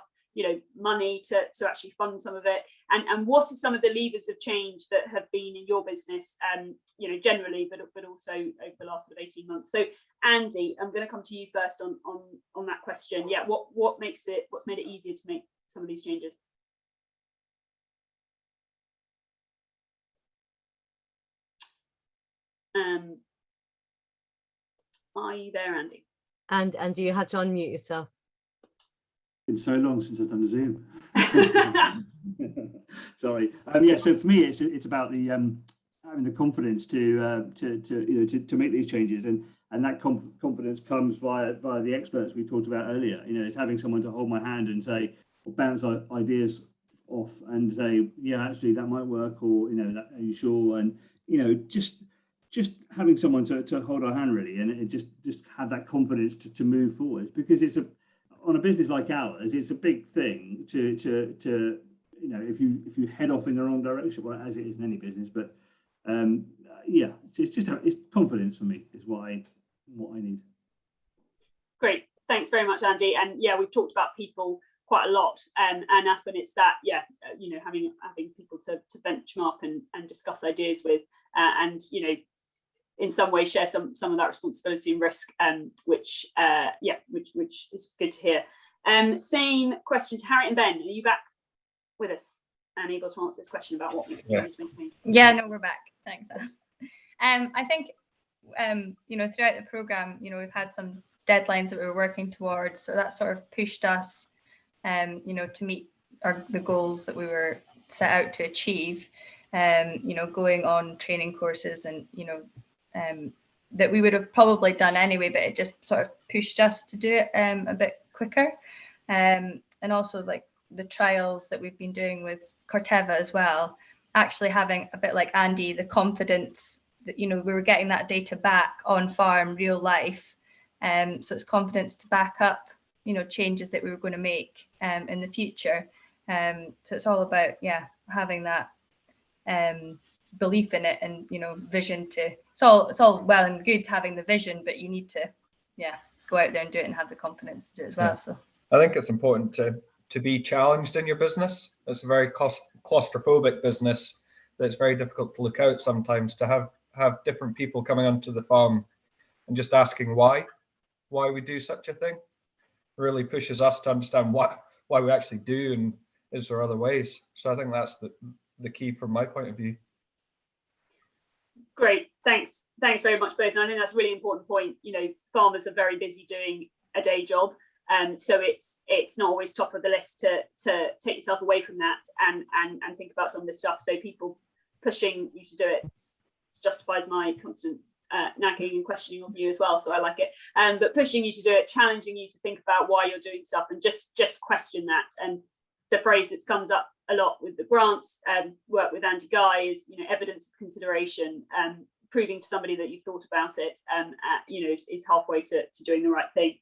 Speaker 4: Money to actually fund some of it, and what are some of the levers of change that have been in your business, generally, but also over the last sort of 18 months. So Andy, I'm going to come to you first on that question. Yeah, what's made it easier to make some of these changes? Are you there, Andy?
Speaker 1: And Andy, you had to unmute yourself.
Speaker 7: Been so long since I've done the Zoom. Sorry. Yeah. So for me, it's about the having the confidence to make these changes, and that confidence comes via the experts we talked about earlier. It's having someone to hold my hand and say, or bounce ideas off and say, yeah, actually that might work, or are you sure? And just having someone to hold our hand, really, and it just have that confidence to move forward, because on a business like ours, it's a big thing to if you head off in the wrong direction, well, as it is in any business. But yeah, it's confidence for me is what I need. Great,
Speaker 4: thanks very much, Andy. And yeah, we've talked about people quite a lot, and often it's that having people to benchmark and discuss ideas with, and in some way share some of that responsibility and risk, which is good to hear. Same question to Harriet and Ben. Are you back with us and able to answer this question about what makes it easier to make change?
Speaker 5: Yeah, no, we're back. Thanks. I think throughout the programme, we've had some deadlines that we were working towards, so that sort of pushed us to meet the goals that we were set out to achieve. Going on training courses and that we would have probably done anyway, but it just sort of pushed us to do it a bit quicker. And also, like, the trials that we've been doing with Corteva as well, actually having a bit like Andy, the confidence that we were getting that data back on farm, real life. So it's confidence to back up changes that we were going to make in the future. So it's all about having that belief in it, and vision to. It's all well and good having the vision, but you need to go out there and do it and have the confidence to do it as well.
Speaker 6: Yeah.
Speaker 5: So
Speaker 6: I think it's important to be challenged in your business. It's a very claustrophobic business that's very difficult to look out sometimes, to have different people coming onto the farm and just asking why we do such a thing really pushes us to understand why we actually do, and is there other ways. So I think that's the key from my point of view.
Speaker 4: Great, thanks very much both. And I think that's a really important point. Farmers are very busy doing a day job, so it's not always top of the list to take yourself away from that and think about some of this stuff. So people pushing you to do it justifies my constant nagging and questioning of you as well. So I like it. But pushing you to do it, challenging you to think about why you're doing stuff, and just question that. And the phrase that comes up a lot with the grants work with Andy Guy is evidence of consideration, proving to somebody that you've thought about it is halfway to doing the right thing.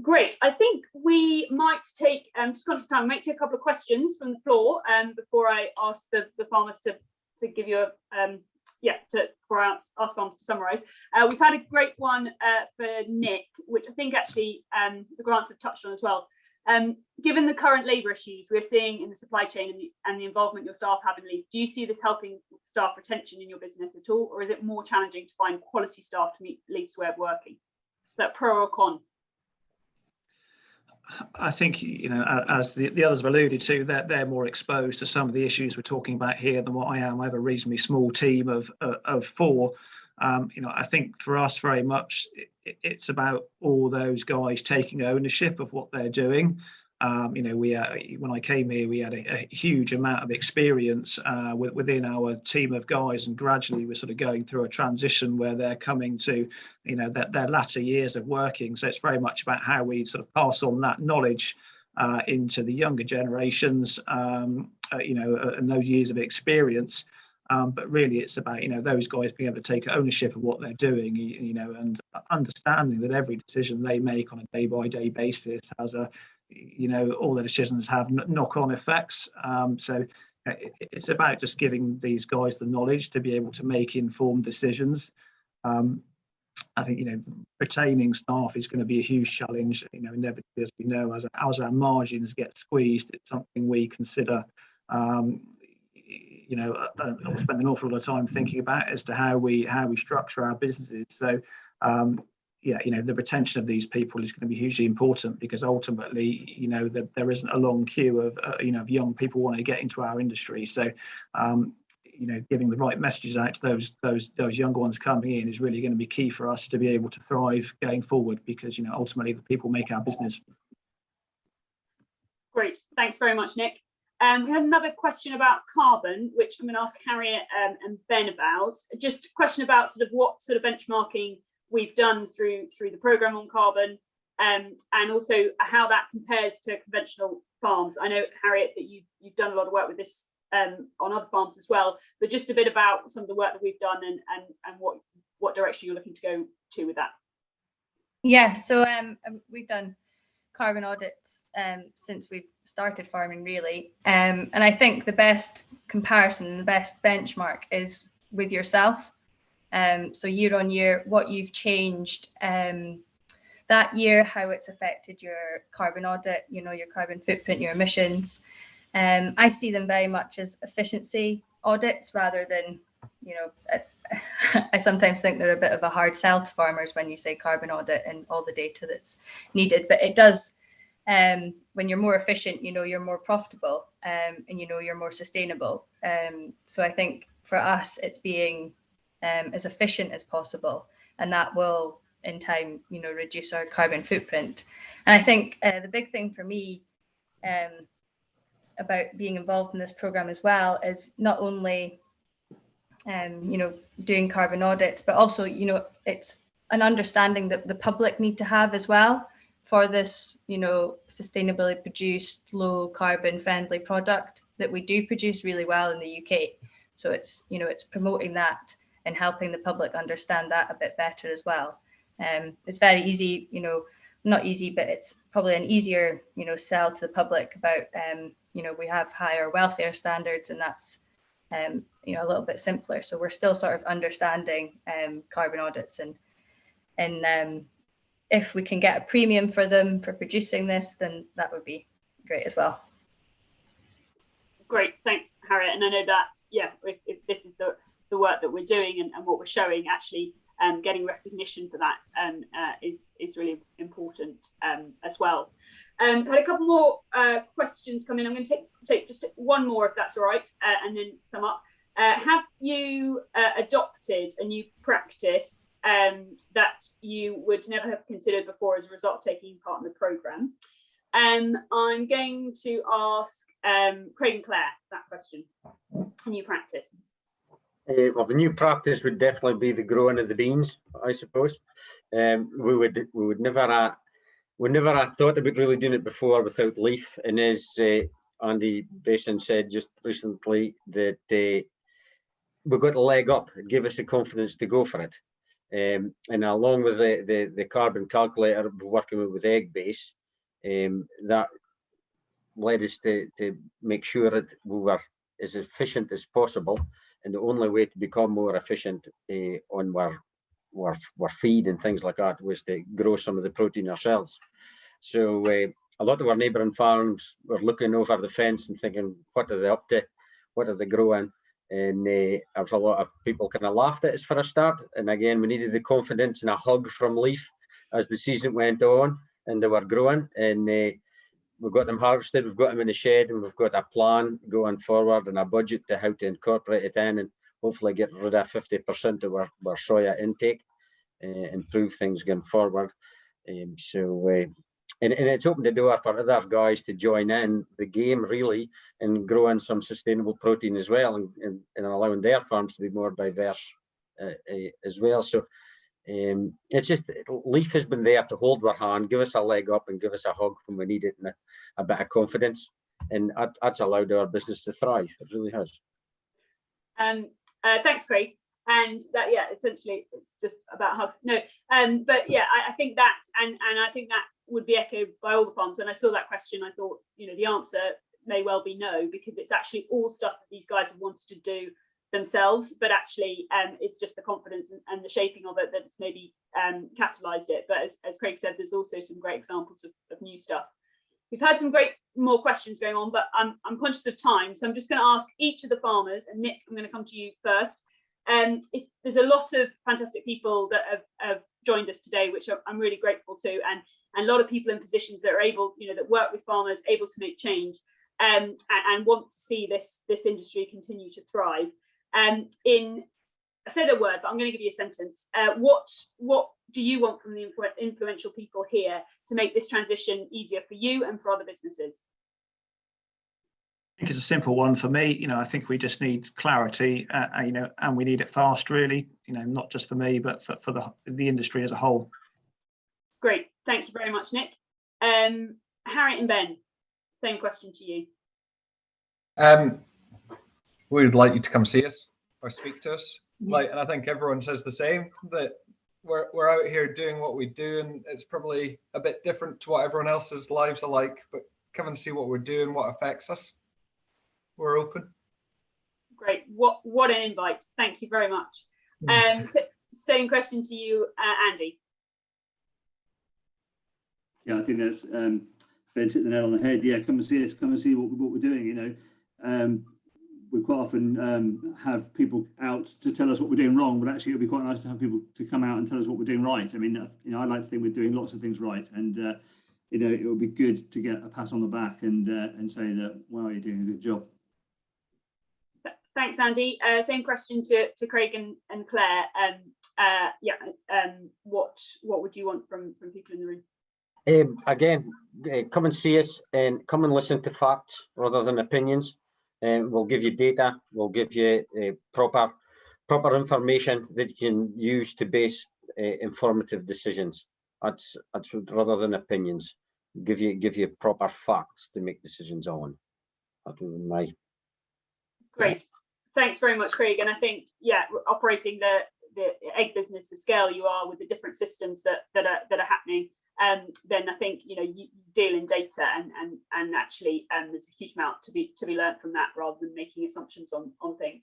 Speaker 4: Great. I think we might take just conscious time, we might take a couple of questions from the floor before I ask the farmers to give you before I ask farmers to summarise. We've had a great one for Nick, which I think actually the grants have touched on as well. Given the current labour issues we're seeing in the supply chain and the involvement your staff have in leaf, do you see this helping staff retention in your business at all, or is it more challenging to find quality staff to meet Leaf's way of working? Is that pro or con?
Speaker 8: I think, as the others have alluded to, that they're more exposed to some of the issues we're talking about here than what I am. I have a reasonably small team of 4. I think for us very much, it's about all those guys taking ownership of what they're doing. When I came here, we had a huge amount of experience within our team of guys, and gradually we're sort of going through a transition where they're coming to, their latter years of working. So it's very much about how we sort of pass on that knowledge into the younger generations, and those years of experience. But really, it's about those guys being able to take ownership of what they're doing, and understanding that every decision they make on a day-by-day basis has all the decisions have knock-on effects. So it's about just giving these guys the knowledge to be able to make informed decisions. I think retaining staff is going to be a huge challenge. Inevitably, as we know, as our margins get squeezed, it's something we consider. We'll spend an awful lot of time thinking about as to how we structure our businesses. So, the retention of these people is going to be hugely important, because ultimately, that there isn't a long queue of young people wanting to get into our industry. So, giving the right messages out to those younger ones coming in is really going to be key for us to be able to thrive going forward, because ultimately the people make our business.
Speaker 4: Great, thanks very much, Nick. We had another question about carbon, which I'm going to ask Harriet and Ben about. Just a question about sort of what sort of benchmarking we've done through the programme on carbon, and also how that compares to conventional farms. I know, Harriet, that you've done a lot of work with this on other farms as well, but just a bit about some of the work that we've done and what direction you're looking to go to with that.
Speaker 5: Yeah, so we've done carbon audits since we've started farming, really, and I think the best comparison, the best benchmark is with yourself. So year on year, what you've changed that year, how it's affected your carbon audit, your carbon footprint, your emissions. I see them very much as efficiency audits rather than, I sometimes think they're a bit of a hard sell to farmers when you say carbon audit and all the data that's needed, but it does, when you're more efficient, you're more profitable, and you're more sustainable. So I think for us, it's being as efficient as possible, and that will in time reduce our carbon footprint. And I think the big thing for me about being involved in this program as well is not only doing carbon audits, but also it's an understanding that the public need to have as well for this sustainably produced, low carbon friendly product that we do produce really well in the UK. So it's it's promoting that and helping the public understand that a bit better as well. It's very easy, not easy, but it's probably an easier, sell to the public about, we have higher welfare standards, and that's, a little bit simpler. So we're still sort of understanding carbon audits, and if we can get a premium for them for producing this, then that would be great as well.
Speaker 4: Great, thanks, Harriet. And I know that, if this is the work that we're doing and what we're showing, actually getting recognition for that is really important as well. Had a couple more questions come in. I'm going to take just one more, if that's all right, and then sum up. Have you adopted a new practice that you would never have considered before as a result of taking part in the programme? I'm going to ask Craig and Claire that question. A new practice.
Speaker 9: Well, the new practice would definitely be the growing of the beans, I suppose. We would never have thought about really doing it before without leaf. And as Andy Basin said just recently, that we got a leg up. It gave us the confidence to go for it. And along with the carbon calculator, working with egg base, that led us to make sure that we were as efficient as possible. And the only way to become more efficient on our feed and things like that was to grow some of the protein ourselves. So a lot of our neighbouring farms were looking over the fence and thinking, what are they up to? What are they growing? And there was a lot of people kind of laughed at us for a start. And again, we needed the confidence and a hug from Leaf as the season went on, and they were growing. And we've got them harvested, we've got them in the shed, and we've got a plan going forward and a budget to how to incorporate it in. And hopefully get rid of 50% of our soya intake, improve things going forward. And it's opened the door for other guys to join in the game really and grow in some sustainable protein as well, and allowing their farms to be more diverse as well. So it's just, Leaf has been there to hold our hand, give us a leg up and give us a hug when we need it, and a bit of confidence, and that's allowed our business to thrive. It really has.
Speaker 4: Thanks, Craig. And that, yeah, essentially it's just about hugs. No, but yeah, I think that, and I think that would be echoed by all the farms. When I saw that question, I thought, the answer may well be no, because it's actually all stuff that these guys have wanted to do themselves, but actually it's just the confidence and the shaping of it that it's maybe catalyzed it. But as Craig said, there's also some great examples of new stuff. We've had some great more questions going on, but I'm conscious of time, so I'm just going to ask each of the farmers, and Nick, I'm going to come to you first. If there's a lot of fantastic people that have joined us today, which I'm really grateful to, and a lot of people in positions that are able, that work with farmers, able to make change, and want to see this industry continue to thrive. I said a word, but I'm going to give you a sentence. What do you want from the influential people here to make this transition easier for you and for other businesses?
Speaker 8: I think it's a simple one for me. I think we just need clarity, and we need it fast, really. Not just for me, but for the industry as a whole.
Speaker 4: Great, thank you very much, Nick. Harriet and Ben, same question to you.
Speaker 6: We would like you to come see us or speak to us. And I think everyone says the same, that we're out here doing what we do, and it's probably a bit different to what everyone else's lives are like, but come and see what we're doing, what affects us. We're open.
Speaker 4: Great, what an invite. Thank you very much. Same question to you, Andy.
Speaker 7: Yeah, I think that's Ben hit the nail on the head. Yeah, come and see us, come and see what we're doing. We quite often have people out to tell us what we're doing wrong, but actually it'd be quite nice to have people to come out and tell us what we're doing right. I mean, I like to think we're doing lots of things right, and it would be good to get a pat on the back and say that, wow, you're doing a good job.
Speaker 4: Thanks, Andy. Same question to Craig and Claire. What would you want from people in the room?
Speaker 9: Again, come and see us and come and listen to facts rather than opinions. We'll give you data. We'll give you proper information that you can use to base informative decisions. That's rather than opinions. Give you proper facts to make decisions on.
Speaker 4: Great. Thanks very much, Craig. And I think, operating the egg business, the scale you are with the different systems that are happening, then I think you deal in data, and actually there's a huge amount to be learned from that, rather than making assumptions on things.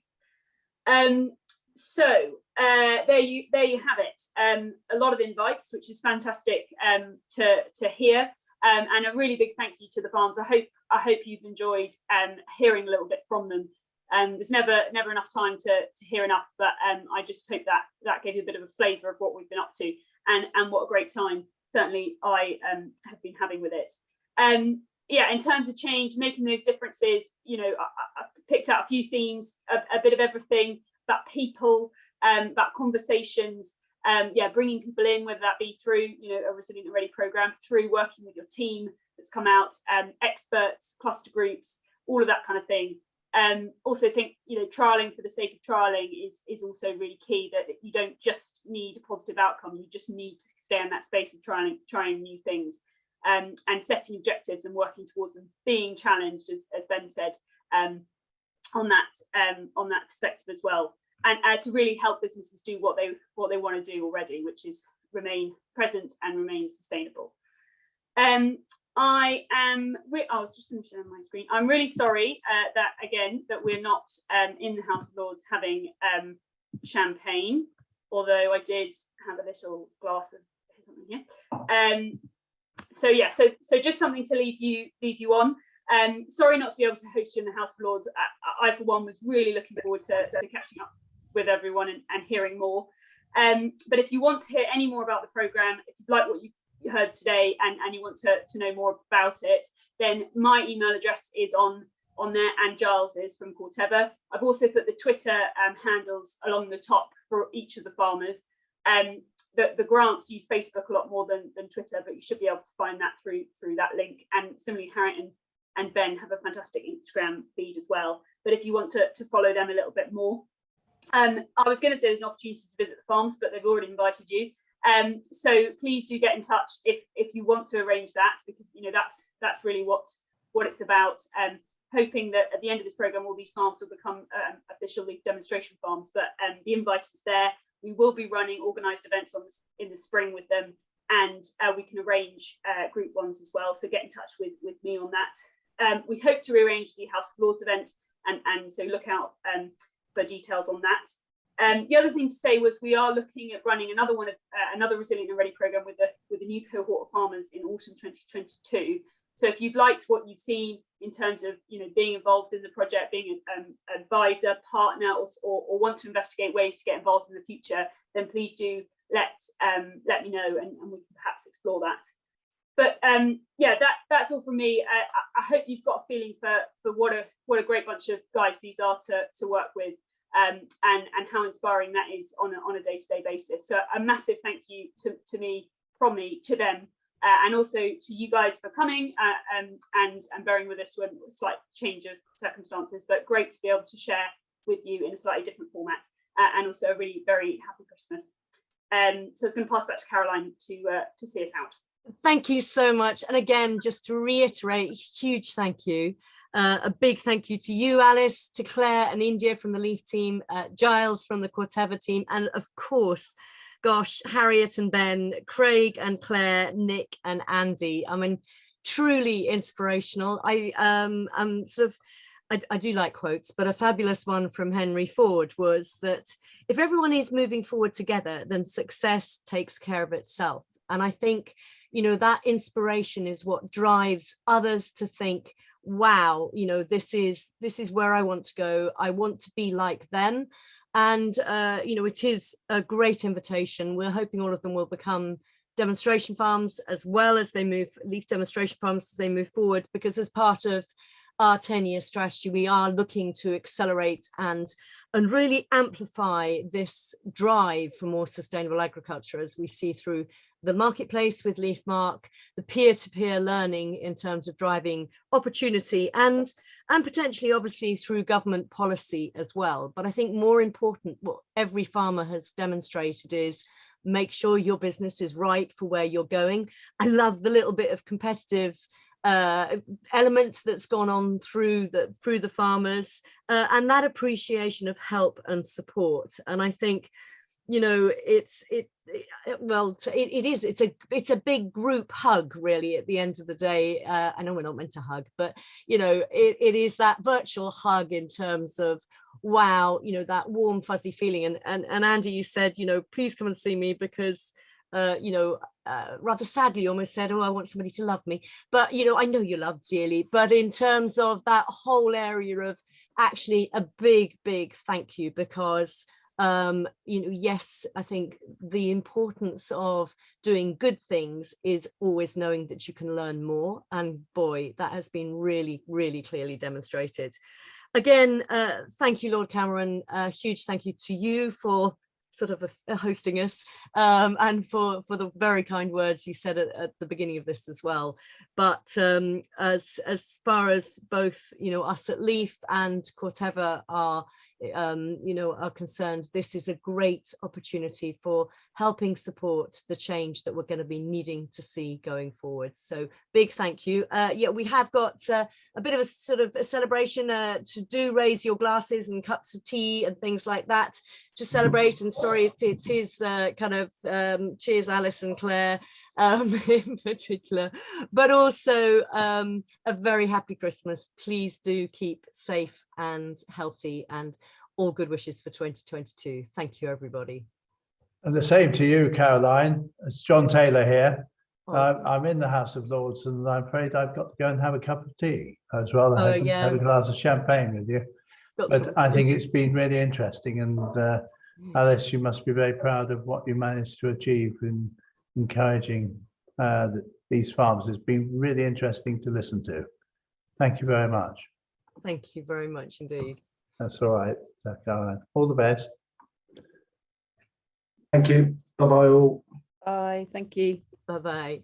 Speaker 4: So there you have it. A lot of invites, which is fantastic to hear, and a really big thank you to the farms. I hope you've enjoyed hearing a little bit from them. There's never enough time to hear enough, but I just hope that gave you a bit of a flavour of what we've been up to, and what a great time certainly I have been having with it. In terms of change, making those differences, I picked out a few themes, a bit of everything, about people, about conversations, bringing people in, whether that be through a Resilient and Ready programme, through working with your team that's come out, experts, cluster groups, all of that kind of thing. Also think trialing for the sake of trialing is also really key, that you don't just need a positive outcome, you just need to stay in that space of trying new things, and setting objectives and working towards them, being challenged, as Ben said, on that perspective as well, and to really help businesses do what they want to do already, which is remain present and remain sustainable. I was just going to share my screen. I'm really sorry that we're not in the House of Lords having champagne, although I did have a little glass of something here. So just something to leave you on. Sorry not to be able to host you in the House of Lords. I for one was really looking forward to catching up with everyone and hearing more. But if you want to hear any more about the programme, if you like what you heard today and you want to know more about it, then my email address is on on there, and Giles's from Corteva. I've also put the Twitter handles along the top for each of the farmers. The grants use Facebook a lot more than Twitter, but you should be able to find that through that link. And similarly, Harriet and Ben have a fantastic Instagram feed as well. But if you want to follow them a little bit more, I was going to say there's an opportunity to visit the farms, but they've already invited you. So please do get in touch if you want to arrange that, because that's really what it's about. Hoping that at the end of this program, all these farms will become official leaf demonstration farms. But the invite is there. We will be running organised events in the spring with them, and we can arrange group ones as well. So get in touch with me on that. We hope to rearrange the House of Lords event, and so look out for details on that. The other thing to say was we are looking at running another Resilient and Ready programme with a new cohort of farmers in autumn 2022. So if you've liked what you've seen in terms of being involved in the project, being an advisor, partner, or want to investigate ways to get involved in the future, then please do let me know, and we can perhaps explore that. But yeah, that's all from me. I hope you've got a feeling for what a great bunch of guys these are to work with, and how inspiring that is on a day-to-day basis. So a massive thank you from me to them. And also to you guys for coming and bearing with us when a slight change of circumstances, but great to be able to share with you in a slightly different format, and also a really very happy Christmas. So I was going to pass back to Caroline to see us out.
Speaker 1: Thank you so much. And again, just to reiterate, huge thank you. A big thank you to you, Alice, to Claire and India from the Leaf team, Giles from the Corteva team, and of course, gosh, Harriet and Ben, Craig and Claire, Nick and Andy. I mean, truly inspirational. I do like quotes, but a fabulous one from Henry Ford was that if everyone is moving forward together, then success takes care of itself. And I think, that inspiration is what drives others to think, wow, this is where I want to go. I want to be like them. And, it is a great invitation. We're hoping all of them will become demonstration farms as well as they move, leaf demonstration farms as they move forward, because as part of our 10-year strategy, we are looking to accelerate and really amplify this drive for more sustainable agriculture, as we see through the marketplace with LeafMark, the peer-to-peer learning in terms of driving opportunity, and potentially obviously through government policy as well. But I think more important, what every farmer has demonstrated is make sure your business is right for where you're going. I love the little bit of competitive element that's gone on through the farmers, and that appreciation of help and support. And I think it's a big group hug really at the end of the day. I know we're not meant to hug, but it is that virtual hug in terms of wow, that warm fuzzy feeling. And Andy, you said please come and see me, because rather sadly almost said, oh, I want somebody to love me, but I know you love dearly. But in terms of that whole area of actually a big thank you, because yes, I think the importance of doing good things is always knowing that you can learn more, and boy, that has been really clearly demonstrated. Again, thank you, Lord Cameron. Huge thank you to you for sort of hosting us, and for the very kind words you said at the beginning of this as well. But as far as both us at Leaf and Corteva are concerned, this is a great opportunity for helping support the change that we're going to be needing to see going forward. So big thank you. Yeah, we have got a bit of a sort of a celebration to do. Raise your glasses and cups of tea and things like that to celebrate. And sorry, it is kind of cheers, Alice and Claire in particular, but also a very happy Christmas. Please do keep safe and healthy, and all good wishes for 2022. Thank you, everybody.
Speaker 11: And the same to you, Caroline. It's John Taylor here. I'm in the House of Lords, and I'm afraid I've got to go and have a cup of tea as well. Have a glass of champagne with you. But I think it's been really interesting, and Alice, you must be very proud of what you managed to achieve in encouraging these farms. It's been really interesting to listen to. Thank you very much.
Speaker 1: Thank you very much indeed.
Speaker 11: That's all right, Caroline. All the best.
Speaker 3: Thank you. Bye bye all.
Speaker 12: Bye. Thank you.
Speaker 1: Bye bye.